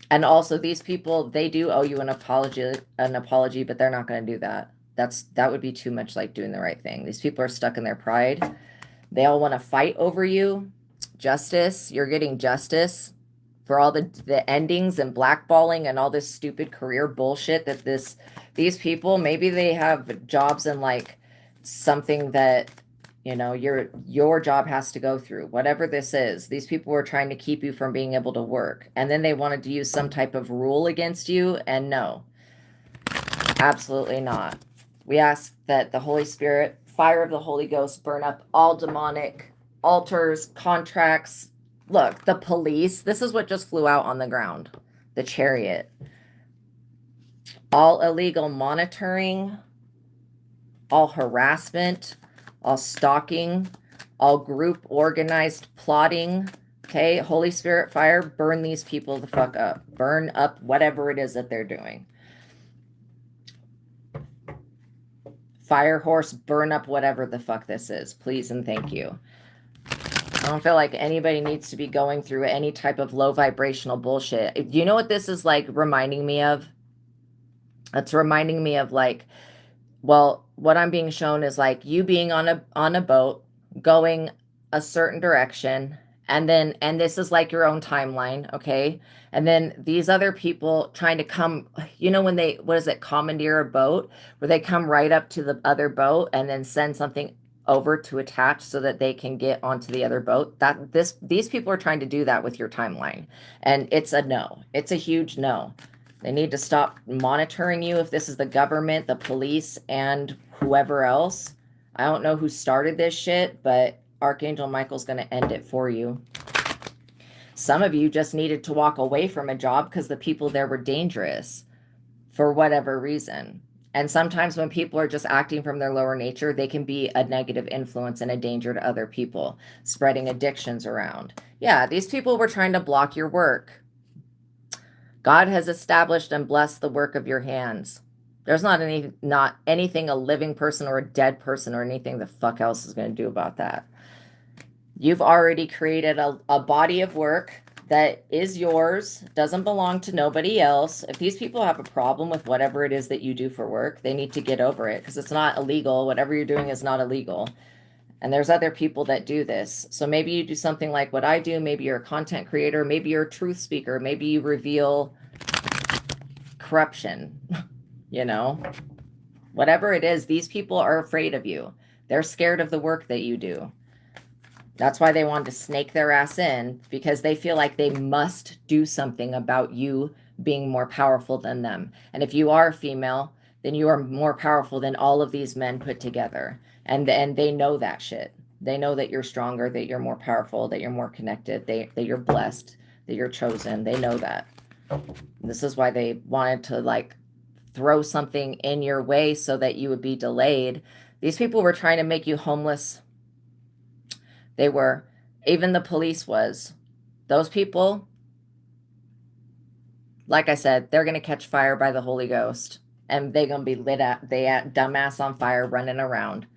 And also, these people, they do owe you an apology, but they're not going to do that. That would be too much like doing the right thing. These people are stuck in their pride. They all want to fight over you. Justice, you're getting justice for all the endings and blackballing and all this stupid career bullshit that these people, maybe they have jobs in something that your job has to go through, whatever this is. These people were trying to keep you from being able to work, and then they wanted to use some type of rule against you, and no, absolutely not. We ask that the Holy Spirit, fire of the Holy Ghost, burn up all demonic altars, contracts. Look, the police, this is what just flew out on the ground. The Chariot. All illegal monitoring, all harassment, all stalking, all group organized plotting. Okay, Holy Spirit fire, burn these people the fuck up. Burn up whatever it is that they're doing. Fire horse, burn up whatever the fuck this is. Please and thank you. don't feel like anybody needs to be going through any type of low vibrational bullshit. Do you know what this is like reminding me of? It's reminding me of like, well, what I'm being shown is like you being on a boat going a certain direction, and this is like your own timeline, okay? And then these other people trying to come, you know, when they, what is it, commandeer a boat, where they come right up to the other boat and then send something over to attach so that they can get onto the other boat. These people are trying to do that with your timeline, and it's a no. It's a huge no. They need to stop monitoring you. If this is the government, the police, and whoever else, I don't know who started this shit, but Archangel Michael's going to end it for you. Some of you just needed to walk away from a job because the people there were dangerous for whatever reason. And sometimes when people are just acting from their lower nature, they can be a negative influence and a danger to other people, spreading addictions around. Yeah, these people were trying to block your work. God has established and blessed the work of your hands. There's not anything a living person or a dead person or anything the fuck else is going to do about that. You've already created a body of work that is yours, doesn't belong to nobody else. If these people have a problem with whatever it is that you do for work, they need to get over it, because it's not illegal. Whatever you're doing is not illegal. And there's other people that do this. So maybe you do something like what I do. Maybe you're a content creator. Maybe you're a truth speaker. Maybe you reveal corruption, you know, whatever it is, these people are afraid of you. They're scared of the work that you do. That's why they wanted to snake their ass in, because they feel like they must do something about you being more powerful than them. And if you are a female, then you are more powerful than all of these men put together. And they know that shit. They know that you're stronger, that you're more powerful, that you're more connected, that you're blessed, that you're chosen. They know that. This is why they wanted to like throw something in your way so that you would be delayed. These people were trying to make you homeless. They were. Even the police was. Those people, like I said, they're going to catch fire by the Holy Ghost. And they're going to be lit up. They dumbass on fire running around.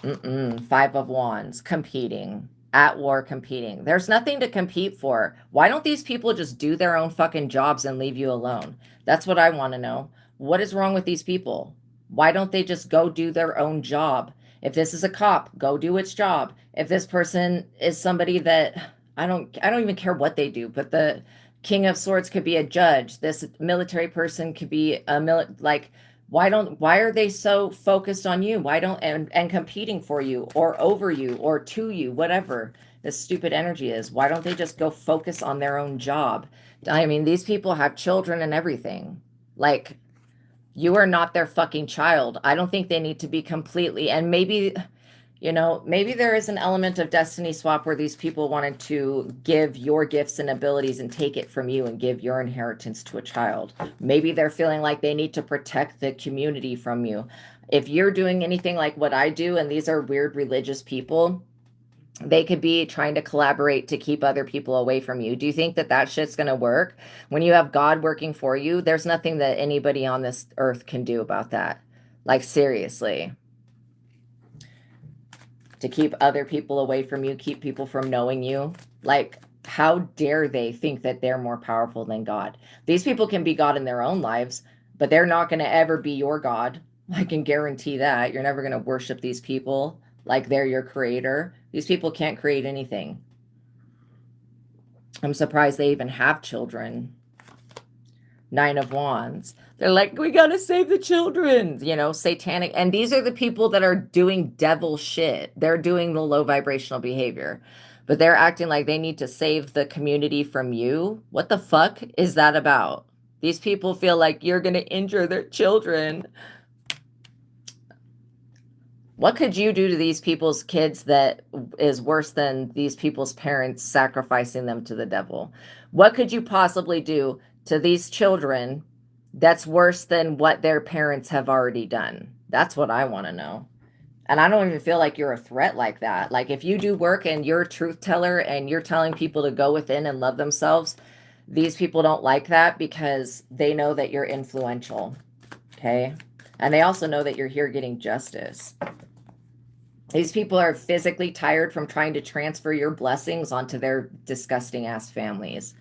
Five of Wands. Competing. At war, competing. There's nothing to compete for. Why don't these people just do their own fucking jobs and leave you alone? That's what I want to know. What is wrong with these people? Why don't they just go do their own job? If this is a cop, go do its job. If this person is somebody that I don't even care what they do, but the King of Swords could be a judge. This military person could be a why are they so focused on you? Why don't and competing for you or over you or to you, whatever this stupid energy is? Why don't they just go focus on their own job? I mean, these people have children and everything. Like, you are not their fucking child. I don't think they need to be completely, and maybe, you know, maybe there is an element of destiny swap where these people wanted to give your gifts and abilities and take it from you and give your inheritance to a child. Maybe they're feeling like they need to protect the community from you. If you're doing anything like what I do, and these are weird religious people, they could be trying to collaborate to keep other people away from you. Do you think that that shit's going to work? When you have God working for you, there's nothing that anybody on this earth can do about that. Like, seriously. To keep other people away from you, keep people from knowing you. Like, how dare they think that they're more powerful than God? These people can be God in their own lives, but they're not going to ever be your God. I can guarantee that. You're never going to worship these people like they're your creator. These people can't create anything. I'm surprised they even have children. 9 of Wands. They're like, we got to save the children, you know, satanic. And these are the people that are doing devil shit. They're doing the low vibrational behavior, but they're acting like they need to save the community from you. What the fuck is that about? These people feel like you're going to injure their children. What could you do to these people's kids that is worse than these people's parents sacrificing them to the devil? What could you possibly do to these children that's worse than what their parents have already done? That's what I want to know. And I don't even feel like you're a threat like that. Like, if you do work and you're a truth teller and you're telling people to go within and love themselves, these people don't like that because they know that you're influential. Okay. And they also know that you're here getting justice. These people are physically tired from trying to transfer your blessings onto their disgusting ass families.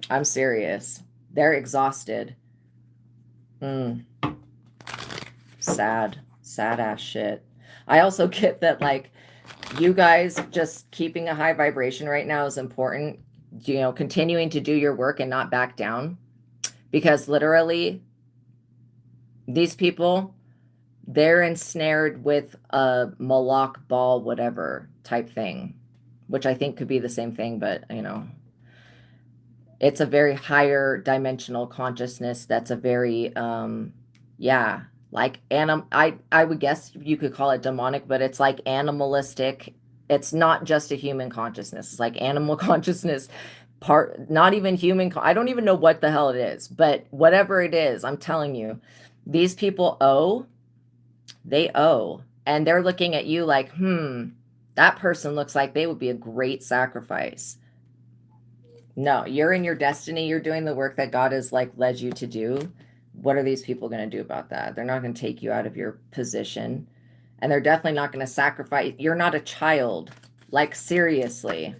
I'm serious. They're exhausted. Sad ass shit. I also get that, like, you guys just keeping a high vibration right now is important. You know, continuing to do your work and not back down, because literally these people, they're ensnared with a Malak ball, whatever type thing, which I think could be the same thing, but you know, it's a very higher dimensional consciousness. That's a very, yeah, like I would guess you could call it demonic, but it's like animalistic. It's not just a human consciousness. It's like animal consciousness, not even human. I don't even know what the hell it is, but whatever it is, I'm telling you, these people they owe, and they're looking at you like, that person looks like they would be a great sacrifice. No, you're in your destiny. You're doing the work that God has like led you to do. What are these people going to do about that? They're not going to take you out of your position, and they're definitely not going to sacrifice. You're not a child. Like, seriously.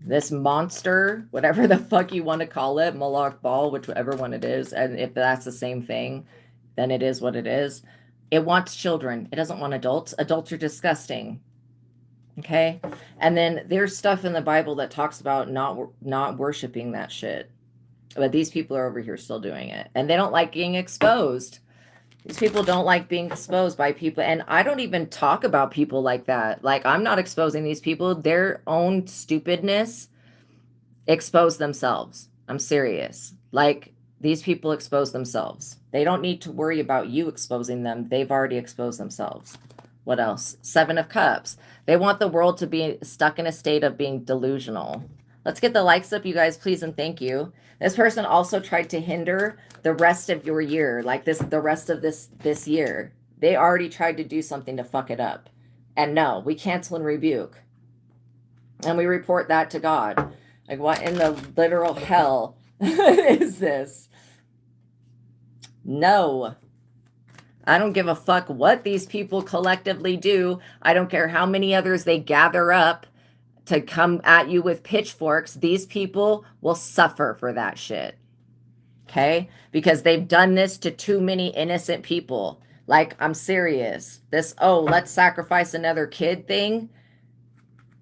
This monster, whatever the fuck you want to call it, Malak ball, whichever one it is, and if that's the same thing, then it is what it is. It wants children. It doesn't want adults. Adults are disgusting. Okay. And then there's stuff in the Bible that talks about not worshiping that shit. But these people are over here still doing it. And they don't like being exposed. These people don't like being exposed by people. And I don't even talk about people like that. Like, I'm not exposing these people. Their own stupidness expose themselves. I'm serious. Like, these people expose themselves. They don't need to worry about you exposing them. They've already exposed themselves. What else? 7 of Cups. They want the world to be stuck in a state of being delusional. Let's get the likes up, you guys, please, and thank you. This person also tried to hinder the rest of your year, like the rest of this year. They already tried to do something to fuck it up. And no, we cancel and rebuke. And we report that to God. Like, what in the literal hell is this? No. I don't give a fuck what these people collectively do. I don't care how many others they gather up to come at you with pitchforks. These people will suffer for that shit. Okay? Because they've done this to too many innocent people. Like, I'm serious. This, let's sacrifice another kid thing.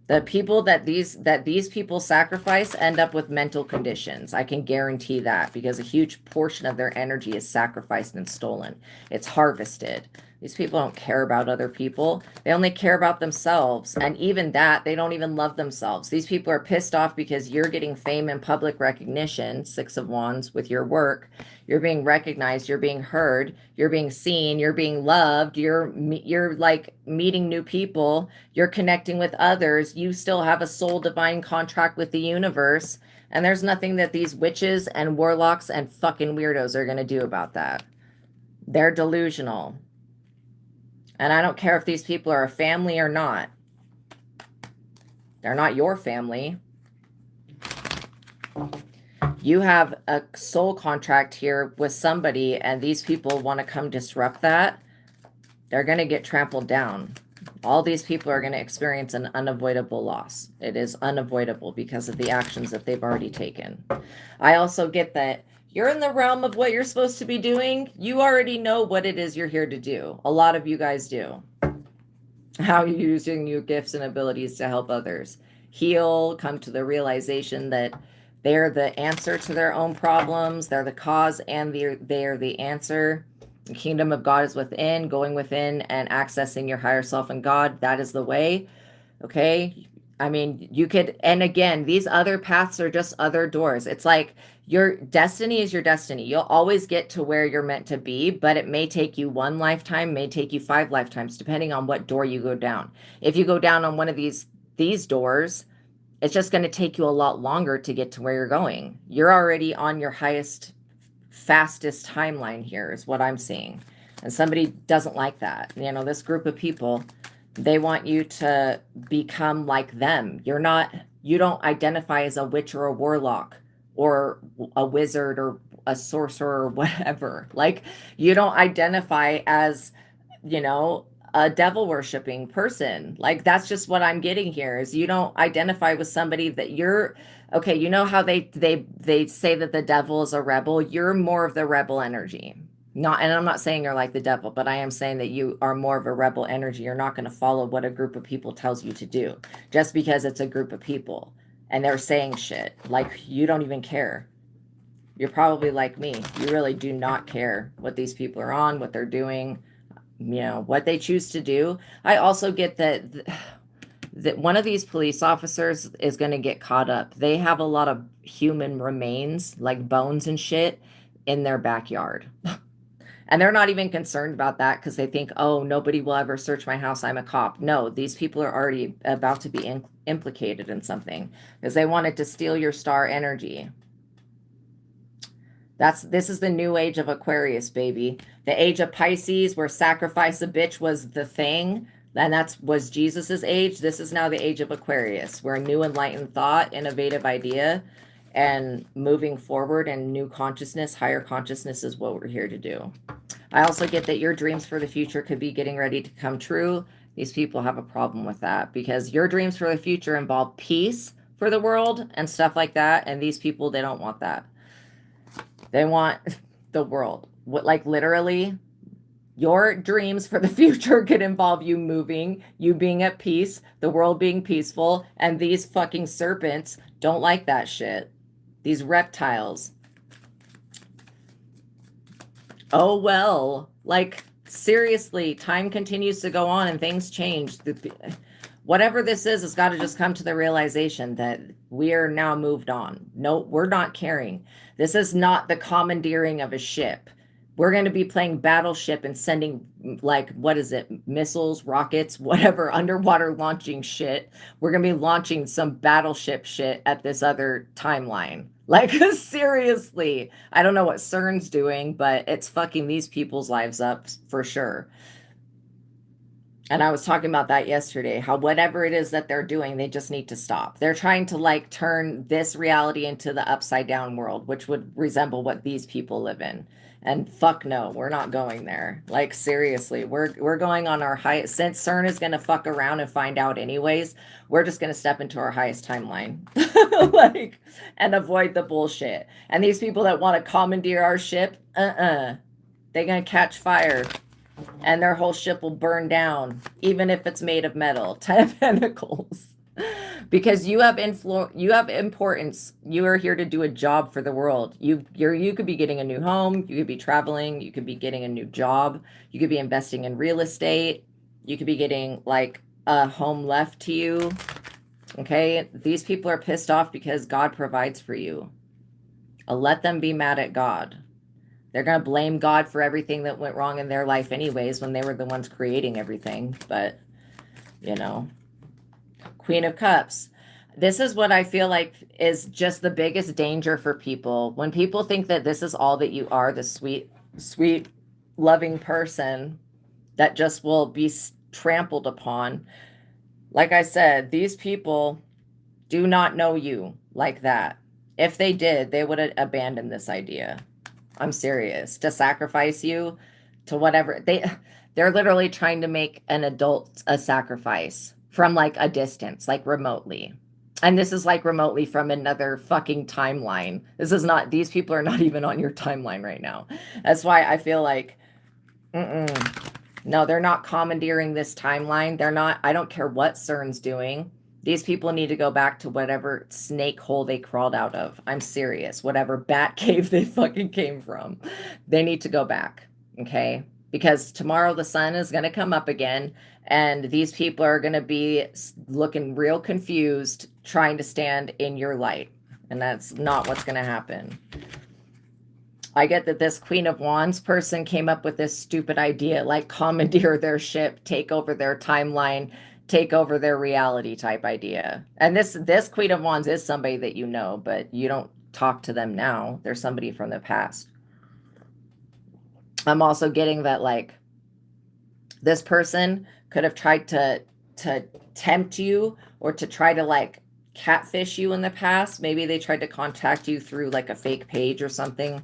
The people that these people sacrifice end up with mental conditions. I can guarantee that, because a huge portion of their energy is sacrificed and stolen. It's harvested. These people don't care about other people. They only care about themselves. And even that, they don't even love themselves. These people are pissed off because you're getting fame and public recognition, 6 of Wands, with your work. You're being recognized. You're being heard. You're being seen. You're being loved. You're like meeting new people. You're connecting with others. You still have a soul divine contract with the universe. And there's nothing that these witches and warlocks and fucking weirdos are going to do about that. They're delusional. And I don't care if these people are a family or not. They're not your family. You have a soul contract here with somebody, and these people want to come disrupt that. They're going to get trampled down. All these people are going to experience an unavoidable loss. It is unavoidable because of the actions that they've already taken. I also get that you're in the realm of what you're supposed to be doing. You already know what it is you're here to do. A lot of you guys do. How you're using your gifts and abilities to help others heal, come to the realization that they're the answer to their own problems. They're the cause and they're the answer. The kingdom of God is within, going within and accessing your higher self and God. That is the way. Okay. I mean, you could, and again, these other paths are just other doors. It's like your destiny is your destiny. You'll always get to where you're meant to be, but it may take you 1 lifetime, may take you 5 lifetimes, depending on what door you go down. If you go down on one of these doors, it's just going to take you a lot longer to get to where you're going. You're already on your highest, fastest timeline here is what I'm seeing. And somebody doesn't like that. You know, this group of people, they want you to become like them. You don't identify as a witch or a warlock or a wizard or a sorcerer or whatever. Like, you don't identify as you know, a devil worshiping person. Like, that's just what I'm getting here, is you don't identify with somebody that you're, okay, you know how they say that the devil is a rebel. You're more of the rebel energy. Not, and I'm not saying you're like the devil, but I am saying that you are more of a rebel energy. You're not going to follow what a group of people tells you to do just because it's a group of people and they're saying shit. Like, you don't even care. You're probably like me. You really do not care what these people are on, what they're doing, you know, what they choose to do. I also get that one of these police officers is going to get caught up. They have a lot of human remains, like bones and shit, in their backyard. And they're not even concerned about that because they think, oh, nobody will ever search my house. I'm a cop. No, these people are already about to be implicated in something because they wanted to steal your star energy. This is the new age of Aquarius, baby. The age of Pisces, where sacrifice a bitch was the thing, and was Jesus's age. This is now the age of Aquarius, where new enlightened thought, innovative idea, and moving forward and new consciousness, higher consciousness is what we're here to do. I also get that your dreams for the future could be getting ready to come true. These people have a problem with that because your dreams for the future involve peace for the world and stuff like that. And these people, they don't want that. They want the world. Like, literally, your dreams for the future could involve you moving, you being at peace, the world being peaceful, and these fucking serpents don't like that shit. These reptiles. Oh, well, like, seriously, time continues to go on and things change. Whatever this is, it's got to just come to the realization that we are now moved on. No, we're not caring. This is not the commandeering of a ship. We're going to be playing battleship and sending, like, what is it? Missiles, rockets, whatever, underwater launching shit. We're going to be launching some battleship shit at this other timeline. Like, seriously. I don't know what CERN's doing, but it's fucking these people's lives up for sure. And I was talking about that yesterday, how whatever it is that they're doing, they just need to stop. They're trying to, like, turn this reality into the upside down world, which would resemble what these people live in. And fuck no, we're not going there. Like, seriously, we're going on our high, since CERN is going to fuck around and find out anyways, we're just going to step into our highest timeline. Like, and avoid the bullshit. And these people that want to commandeer our ship, they're going to catch fire. And their whole ship will burn down, even if it's made of metal. 10 of Pentacles. Because you have importance. You are here to do a job for the world. You could be getting a new home. You could be traveling. You could be getting a new job. You could be investing in real estate. You could be getting, like, a home left to you. Okay? These people are pissed off because God provides for you. Let them be mad at God. They're going to blame God for everything that went wrong in their life anyways when they were the ones creating everything. But, you know, Queen of Cups. This is what I feel like is just the biggest danger for people. When people think that this is all that you are, the sweet, sweet, loving person that just will be trampled upon. Like I said, these people do not know you like that. If they did, they would have abandoned this idea. I'm serious. To sacrifice you to whatever. They're literally trying to make an adult a sacrifice from, like, a distance, like remotely. And this is like remotely from another fucking timeline. This is not, these people are not even on your timeline right now. That's why I feel like, no, they're not commandeering this timeline. They're not, I don't care what CERN's doing. These people need to go back to whatever snake hole they crawled out of. I'm serious. Whatever bat cave they fucking came from. They need to go back, okay? Because tomorrow the sun is going to come up again, and these people are going to be looking real confused, trying to stand in your light. And that's not what's going to happen. I get that this Queen of Wands person came up with this stupid idea, like commandeer their ship, take over their timeline, take over their reality type idea. And this Queen of Wands is somebody that you know, but you don't talk to them now. They're somebody from the past. I'm also getting that, like, this person could have tried to tempt you or to try to, like, catfish you in the past. Maybe they tried to contact you through, like, a fake page or something,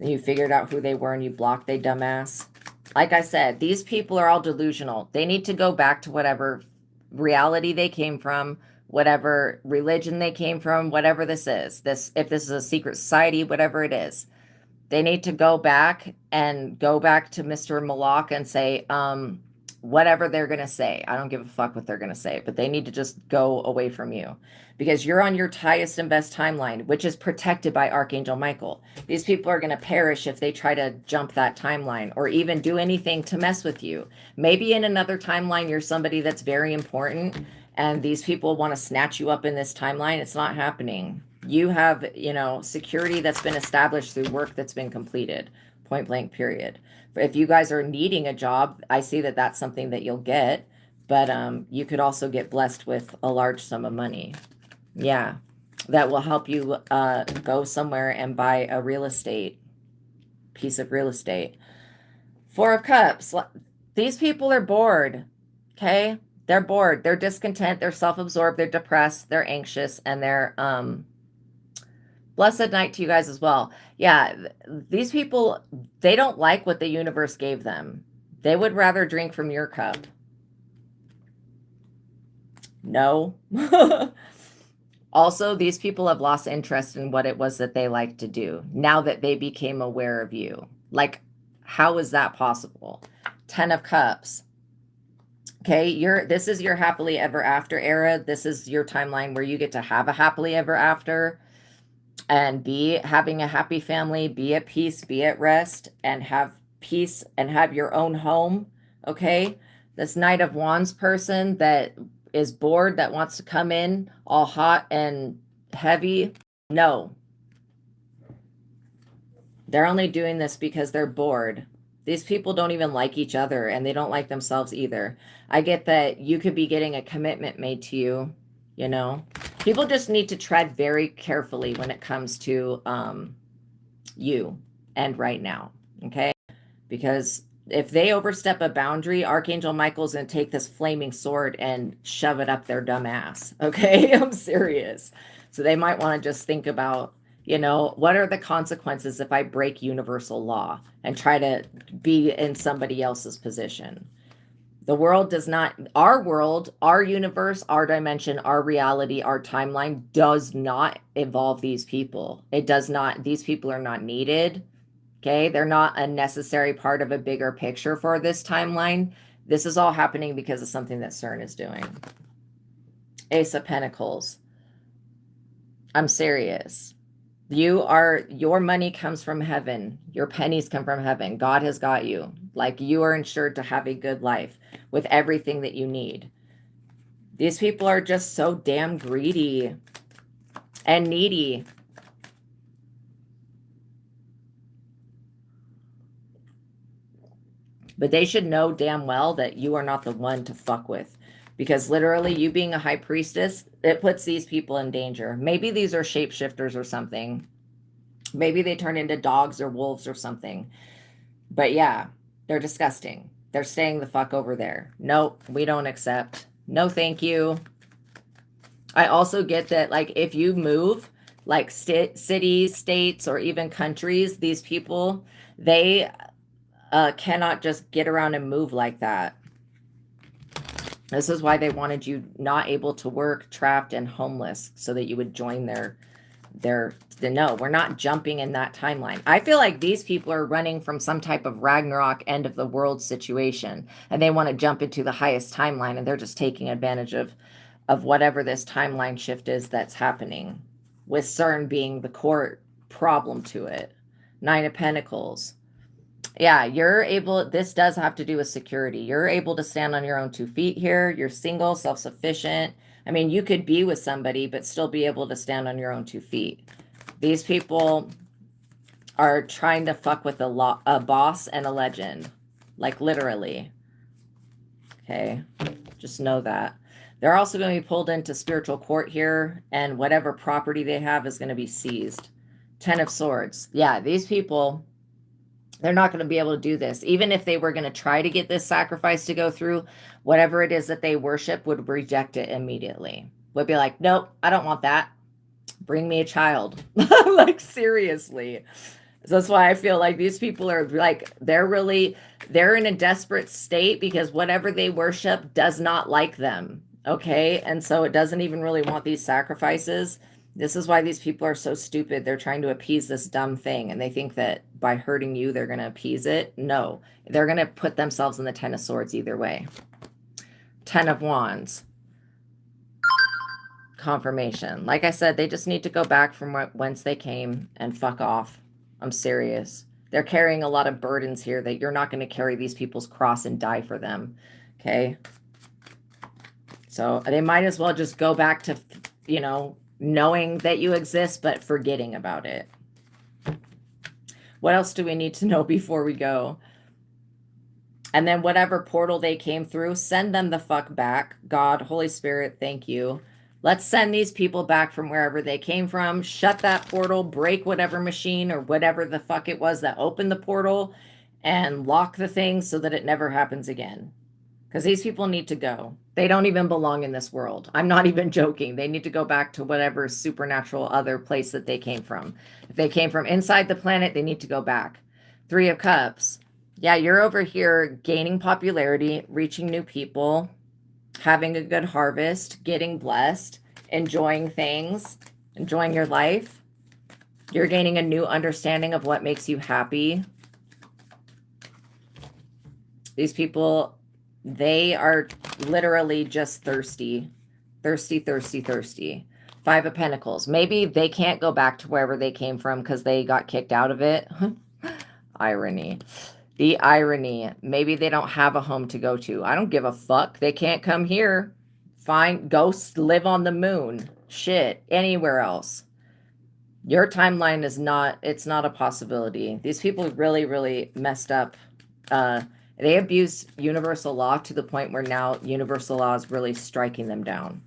and you figured out who they were and you blocked they dumbass. Like I said, these people are all delusional. They need to go back to whatever reality they came from, whatever religion they came from, whatever this is. If this is a secret society, whatever it is. They need to go back to Mr. Malak and say, whatever they're going to say. I don't give a fuck what they're going to say, but they need to just go away from you because you're on your highest and best timeline, which is protected by Archangel Michael. These people are going to perish if they try to jump that timeline or even do anything to mess with you. Maybe in another timeline, you're somebody that's very important and these people want to snatch you up in this timeline. It's not happening. You have, security that's been established through work that's been completed, point blank, period. If you guys are needing a job, I see that that's something that you'll get, but you could also get blessed with a large sum of money. Yeah, that will help you go somewhere and buy a piece of real estate. Four of Cups. These people are bored, okay? They're bored. They're discontent. They're self-absorbed. They're depressed. They're anxious, and they're blessed night to you guys as well. Yeah, these people, they don't like what the universe gave them. They would rather drink from your cup. No. Also, these people have lost interest in what it was that they like to do now that they became aware of you. Like, how is that possible? 10 of Cups. Okay, this is your happily ever after era. This is your timeline where you get to have a happily ever after and be having a happy family, be at peace, be at rest, and have peace and have your own home. Okay, this Knight of Wands person that is bored, that wants to come in all hot and heavy. No, they're only doing this because they're bored. These people don't even like each other and they don't like themselves either. I get that you could be getting a commitment made to you, People just need to tread very carefully when it comes to you and right now, okay? Because if they overstep a boundary, Archangel Michael's going to take this flaming sword and shove it up their dumb ass, okay? I'm serious. So they might want to just think about, what are the consequences if I break universal law and try to be in somebody else's position? The world does not, our world, our universe, our dimension, our reality, our timeline does not involve these people. It does not, these people are not needed. Okay. They're not a necessary part of a bigger picture for this timeline. This is all happening because of something that CERN is doing. Ace of Pentacles. I'm serious. Your money comes from heaven. Your pennies come from heaven. God has got you. Like, you are insured to have a good life with everything that you need. These people are just so damn greedy and needy. But they should know damn well that you are not the one to fuck with. Because literally, you being a high priestess, it puts these people in danger. Maybe these are shapeshifters or something. Maybe they turn into dogs or wolves or something. But yeah, they're disgusting. They're staying the fuck over there. Nope, we don't accept. No, thank you. I also get that, like, if you move, like cities, states, or even countries, these people, they cannot just get around and move like that. This is why they wanted you not able to work, trapped, and homeless, so that you would join no, we're not jumping in that timeline. I feel like these people are running from some type of Ragnarok end of the world situation, and they want to jump into the highest timeline, and they're just taking advantage of whatever this timeline shift is that's happening, with CERN being the core problem to it. 9 of Pentacles. Yeah, this does have to do with security. You're able to stand on your own 2 feet here. You're single, self-sufficient. I mean, you could be with somebody, but still be able to stand on your own 2 feet. These people are trying to fuck with a boss and a legend. Like, literally. Okay, just know that. They're also going to be pulled into spiritual court here, and whatever property they have is going to be seized. 10 of Swords. Yeah, these people, they're not going to be able to do this. Even if they were going to try to get this sacrifice to go through, whatever it is that they worship would reject it immediately. Would be like, nope, I don't want that. Bring me a child. Like, seriously. So that's why I feel like these people are like, they're in a desperate state because whatever they worship does not like them. Okay. And so it doesn't even really want these sacrifices. This is why these people are so stupid. They're trying to appease this dumb thing. And they think that by hurting you, they're going to appease it. No, they're going to put themselves in the 10 of swords either way. 10 of wands. Confirmation. Like I said, they just need to go back from whence they came and fuck off. I'm serious. They're carrying a lot of burdens here that you're not going to carry these people's cross and die for them. Okay. So they might as well just go back to, you know, knowing that you exist, but forgetting about it. What else do we need to know before we go? And then whatever portal they came through, send them the fuck back. God, Holy Spirit, thank you. Let's send these people back from wherever they came from. Shut that portal, break whatever machine or whatever the fuck it was that opened the portal, and lock the thing so that it never happens again. Because these people need to go. They don't even belong in this world. I'm not even joking. They need to go back to whatever supernatural other place that they came from. If they came from inside the planet, they need to go back. 3 of Cups. Yeah, you're over here gaining popularity, reaching new people, having a good harvest, getting blessed, enjoying things, enjoying your life. You're gaining a new understanding of what makes you happy. These people, they are literally just thirsty. Thirsty, thirsty, thirsty. 5 of Pentacles. Maybe they can't go back to wherever they came from because they got kicked out of it. Irony. The irony. Maybe they don't have a home to go to. I don't give a fuck. They can't come here. Fine. Go live on the moon. Shit. Anywhere else. Your timeline is not, it's not a possibility. These people really, really messed up. They abuse universal law to the point where now universal law is really striking them down.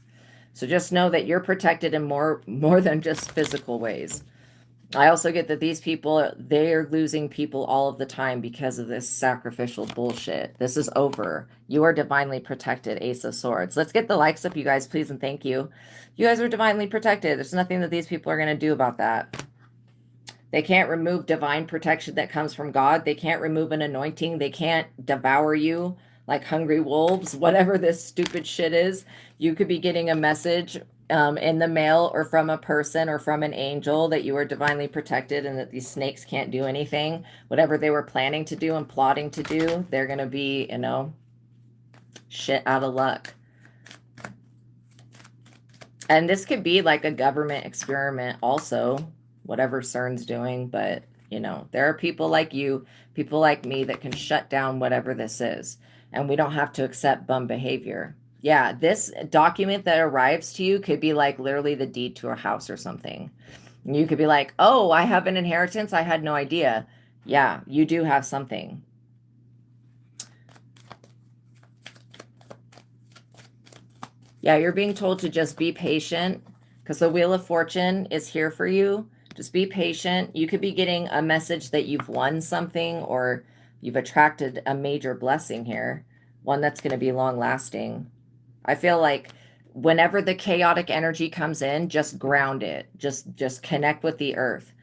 So just know that you're protected in more than just physical ways. I also get that these people, they're losing people all of the time because of this sacrificial bullshit. This is over. You are divinely protected, Ace of Swords. Let's get the likes up, you guys, please, and thank you. You guys are divinely protected. There's nothing that these people are going to do about that. They can't remove divine protection that comes from God. They can't remove an anointing. They can't devour you like hungry wolves, whatever this stupid shit is. You could be getting a message in the mail or from a person or from an angel that you are divinely protected and that these snakes can't do anything. Whatever they were planning to do and plotting to do, they're going to be, you know, shit out of luck. And this could be like a government experiment also, whatever CERN's doing. But, you know, there are people like you, people like me that can shut down whatever this is. And we don't have to accept bum behavior. Yeah, this document that arrives to you could be like literally the deed to a house or something. And you could be like, oh, I have an inheritance. I had no idea. Yeah, you do have something. Yeah, you're being told to just be patient because the Wheel of Fortune is here for you. Just be patient. You could be getting a message that you've won something or you've attracted a major blessing here, one that's going to be long lasting. I feel like whenever the chaotic energy comes in, just ground it. Just connect with the earth.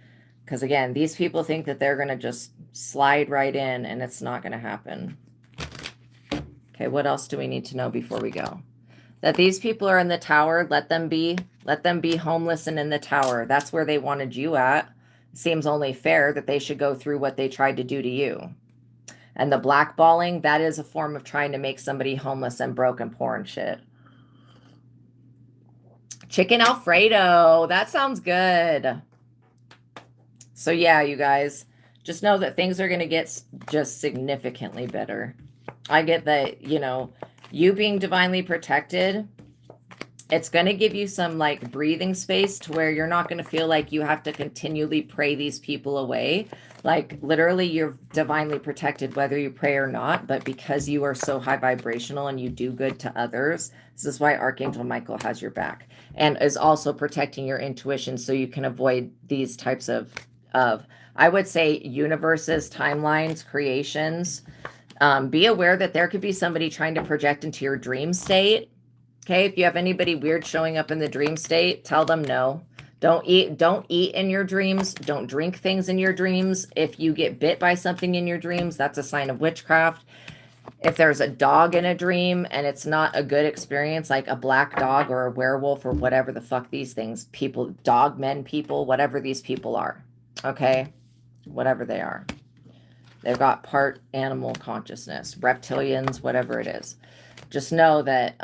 Because again, these people think that they're going to just slide right in and it's not going to happen. Okay, what else do we need to know before we go? That these people are in the tower. Let them be homeless and in the tower. That's where they wanted you at. Seems only fair that they should go through what they tried to do to you. And the blackballing, that is a form of trying to make somebody homeless and broke and poor and shit. Chicken Alfredo. That sounds good. So yeah, you guys, just know that things are going to get just significantly better. I get that, you know, you being divinely protected, it's going to give you some like breathing space to where you're not going to feel like you have to continually pray these people away. Like literally you're divinely protected whether you pray or not, but because you are so high vibrational and you do good to others, this is why Archangel Michael has your back and is also protecting your intuition so you can avoid these types of I would say universes, timelines, creations. Be aware that there could be somebody trying to project into your dream state. Okay, if you have anybody weird showing up in the dream state, tell them no. Don't eat in your dreams. Don't drink things in your dreams. If you get bit by something in your dreams, that's a sign of witchcraft. If there's a dog in a dream and it's not a good experience, like a black dog or a werewolf or whatever the fuck these things, people, dog men, people, whatever these people are, okay? Whatever they are. They've got part animal consciousness, reptilians, whatever it is. Just know that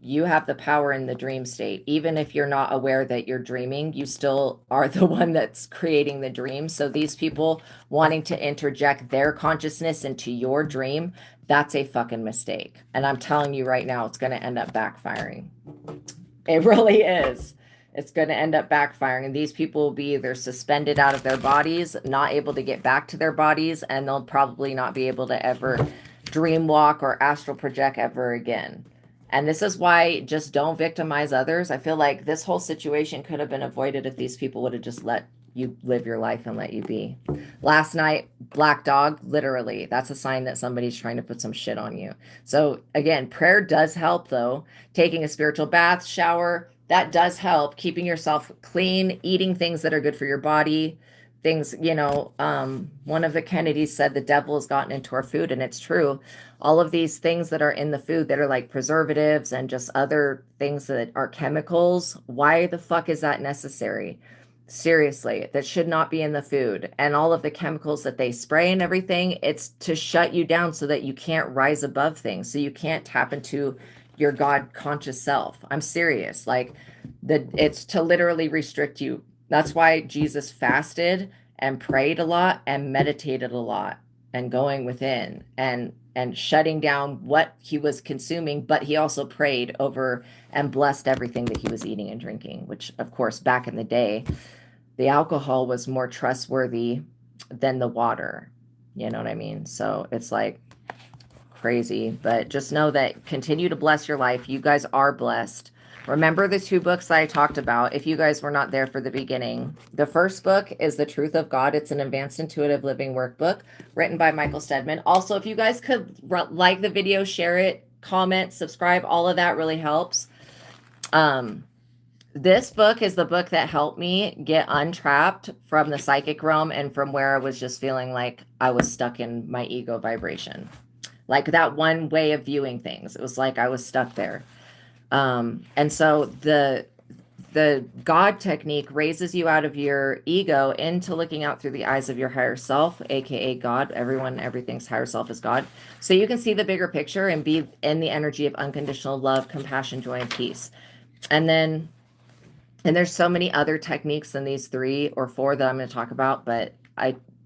you have the power in the dream state. Even if you're not aware that you're dreaming, you still are the one that's creating the dream. So these people wanting to interject their consciousness into your dream, that's a fucking mistake. And I'm telling you right now, it's going to end up backfiring. It really is. It's going to end up backfiring. And these people will be either suspended out of their bodies, not able to get back to their bodies, and they'll probably not be able to ever dream walk or astral project ever again. And this is why just don't victimize others. I feel like this whole situation could have been avoided if these people would have just let you live your life and let you be. Last night, black dog, literally, that's a sign that somebody's trying to put some shit on you. So again, prayer does help though. Taking a spiritual bath, shower, that does help. Keeping yourself clean, eating things that are good for your body. Things, you know, one of the Kennedys said the devil has gotten into our food, and it's true. All of these things that are in the food that are like preservatives and just other things that are chemicals, why the fuck is that necessary? Seriously, that should not be in the food. And all of the chemicals that they spray and everything, it's to shut you down so that you can't rise above things, so you can't tap into your God conscious self. I'm serious. Like, it's to literally restrict you. That's why Jesus fasted and prayed a lot and meditated a lot and going within and shutting down what he was consuming, but he also prayed over and blessed everything that he was eating and drinking, which of course back in the day, the alcohol was more trustworthy than the water. You know what I mean? So it's like crazy, but just know that continue to bless your life. You guys are blessed. Remember the 2 books that I talked about. If you guys were not there for the beginning, the first book is The Truth of God. It's an advanced intuitive living workbook written by Michael Steadman. Also, if you guys could like the video, share it, comment, subscribe, all of that really helps. This book is the book that helped me get untrapped from the psychic realm and from where I was just feeling like I was stuck in my ego vibration. Like that one way of viewing things. It was like I was stuck there. And so the God technique raises you out of your ego into looking out through the eyes of your higher self, aka God. Everything's higher self is God. So you can see the bigger picture and be in the energy of unconditional love, compassion, joy, and peace. And there's so many other techniques than these 3 or 4 that I'm going to talk about. But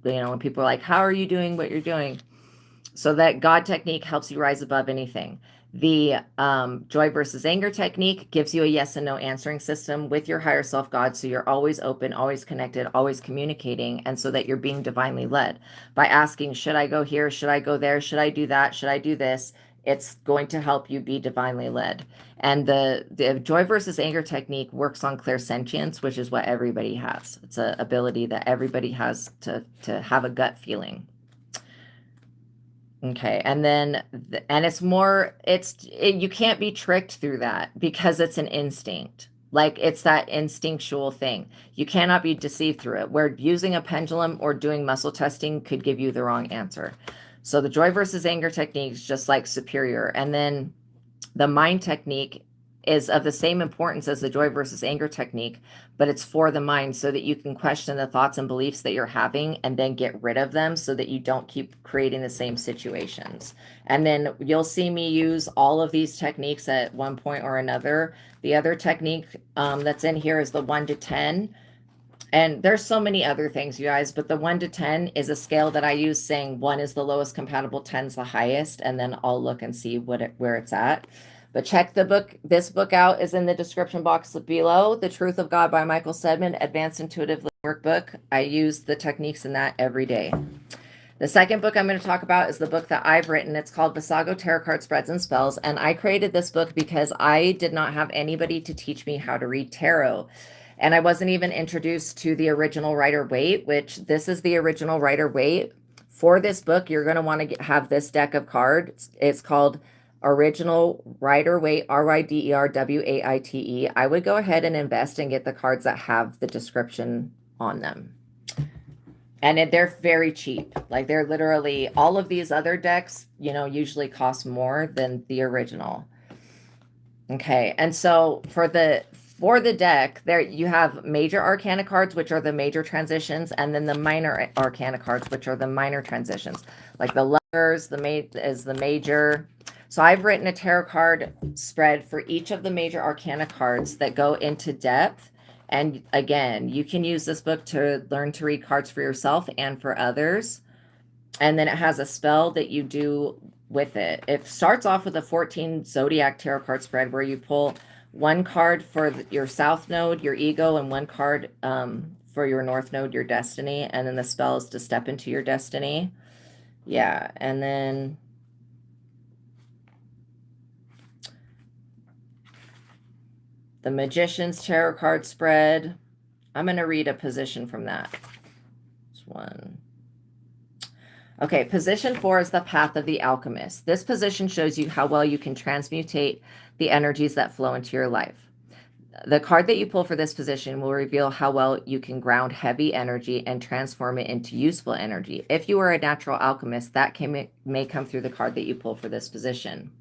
when people are like, how are you doing what you're doing? So that God technique helps you rise above anything. The joy versus anger technique gives you a yes and no answering system with your higher self God. So you're always open, always connected, always communicating. And so that you're being divinely led by asking, should I go here? Should I go there? Should I do that? Should I do this? It's going to help you be divinely led. And the joy versus anger technique works on clairsentience, which is what everybody has. It's an ability that everybody has to have a gut feeling. Okay. And then, you can't be tricked through that because it's an instinct. Like it's that instinctual thing. You cannot be deceived through it, where using a pendulum or doing muscle testing could give you the wrong answer. So the joy versus anger technique is just like superior. And then the mind technique is of the same importance as the joy versus anger technique, but it's for the mind so that you can question the thoughts and beliefs that you're having and then get rid of them so that you don't keep creating the same situations. And then you'll see me use all of these techniques at one point or another. The other technique that's in here is the 1 to 10. And there's so many other things, you guys, but the 1 to 10 is a scale that I use saying 1 is the lowest compatible, 10 is the highest, and then I'll look and see where it's at. But check this book out is in the description box below. The Truth of God by Michael Steadman, Advanced Intuitive Workbook. I use the techniques in that every day. The second book I'm going to talk about is the book that I've written. It's called Visago Tarot Card Spreads and Spells. And I created this book because I did not have anybody to teach me how to read tarot. And I wasn't even introduced to the original Rider-Waite, which this is the original Rider-Waite. For this book, you're going to want to have this deck of cards. It's called original Rider-Waite, Riderwate, I would go ahead and invest and get the cards that have the description on them. And they're very cheap. Like, they're literally, all of these other decks, you know, usually cost more than the original. Okay, and so for the deck, there you have major arcana cards, which are the major transitions, and then the minor arcana cards, which are the minor transitions. Like the Lovers, is the major. So I've written a tarot card spread for each of the major arcana cards that go into depth. And again, you can use this book to learn to read cards for yourself and for others. And then it has a spell that you do with it. It starts off with a 14 zodiac tarot card spread where you pull one card for your south node, your ego, and one card for your north node, your destiny. And then the spell is to step into your destiny. Yeah, and then the Magician's tarot card spread. I'm going to read a position from that. This one. Okay, position 4 is the Path of the Alchemist. This position shows you how well you can transmutate the energies that flow into your life. The card that you pull for this position will reveal how well you can ground heavy energy and transform it into useful energy. If you are a natural alchemist, that may come through the card that you pull for this position.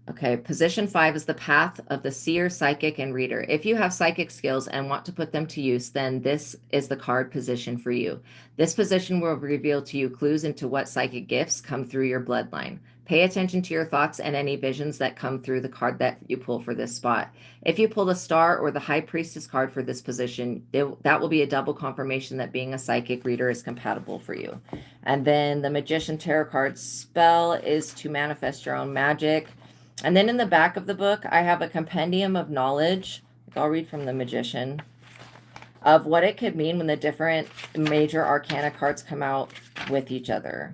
Okay, position 5 is the Path of the Seer, Psychic, and Reader. If you have psychic skills and want to put them to use, then this is the card position for you. This position will reveal to you clues into what psychic gifts come through your bloodline. Pay attention to your thoughts and any visions that come through the card that you pull for this spot. If you pull the Star or the High Priestess card for this position, that will be a double confirmation that being a psychic reader is compatible for you. And then the Magician tarot card spell is to manifest your own magic. And then in the back of the book, I have a compendium of knowledge. I'll read from the Magician of what it could mean when the different major arcana cards come out with each other.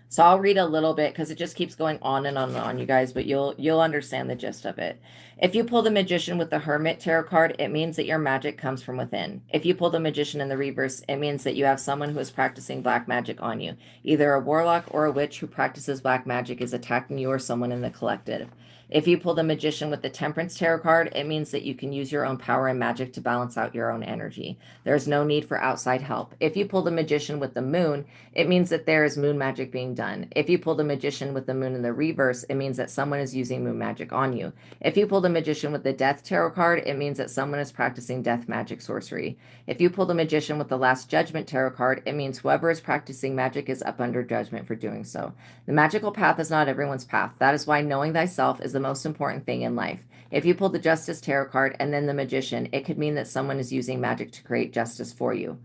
So I'll read a little bit because it just keeps going on and on and on, you guys, but you'll understand the gist of it. If you pull the Magician with the Hermit tarot card, it means that your magic comes from within. If you pull the Magician in the reverse, it means that you have someone who is practicing black magic on you. Either a warlock or a witch who practices black magic is attacking you or someone in the collective. If you pull the Magician with the Temperance tarot card, it means that you can use your own power and magic to balance out your own energy. There's no need for outside help. If you pull the Magician with the Moon, it means that there is moon magic being done. If you pull the Magician with the Moon in the reverse, it means that someone is using moon magic on you. If you pull the Magician with the Death tarot card, it means that someone is practicing death magic sorcery. If you pull the Magician with the Last Judgment tarot card, it means whoever is practicing magic is up under judgment for doing so. The magical path is not everyone's path. That is why knowing thyself is the most important thing in life. If you pull the Justice tarot card and then the Magician, it could mean that someone is using magic to create justice for you.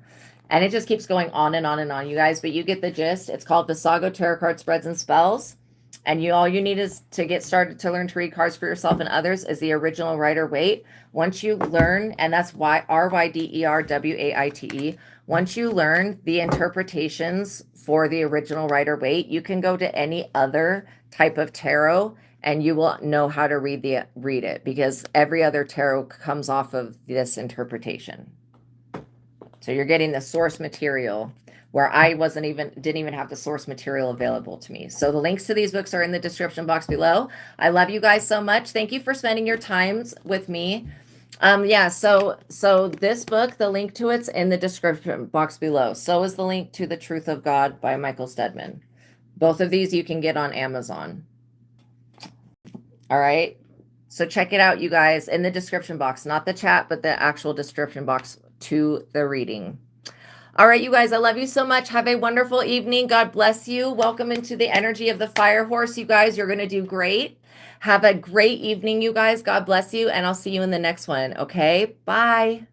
And it just keeps going on and on and on, you guys, but you get the gist. It's called Visago Tarot Card Spreads and Spells. And all you need is to get started to learn to read cards for yourself and others is the original Rider-Waite. Once you learn, and that's Riderwate. Once you learn the interpretations for the original Rider-Waite, you can go to any other type of tarot and you will know how to read it because every other tarot comes off of this interpretation. So you're getting the source material where I didn't even have the source material available to me. So the links to these books are in the description box below. I love you guys so much. Thank you for spending your times with me. Yeah, so this book, the link to it's in the description box below. So is the link to The Truth of God by Michael Steadman. Both of these you can get on Amazon. All right. So check it out, you guys, in the description box, not the chat, but the actual description box to the reading. All right, you guys, I love you so much. Have a wonderful evening. God bless you. Welcome into the energy of the fire horse, you guys. You're going to do great. Have a great evening, you guys. God bless you, and I'll see you in the next one. Okay, bye.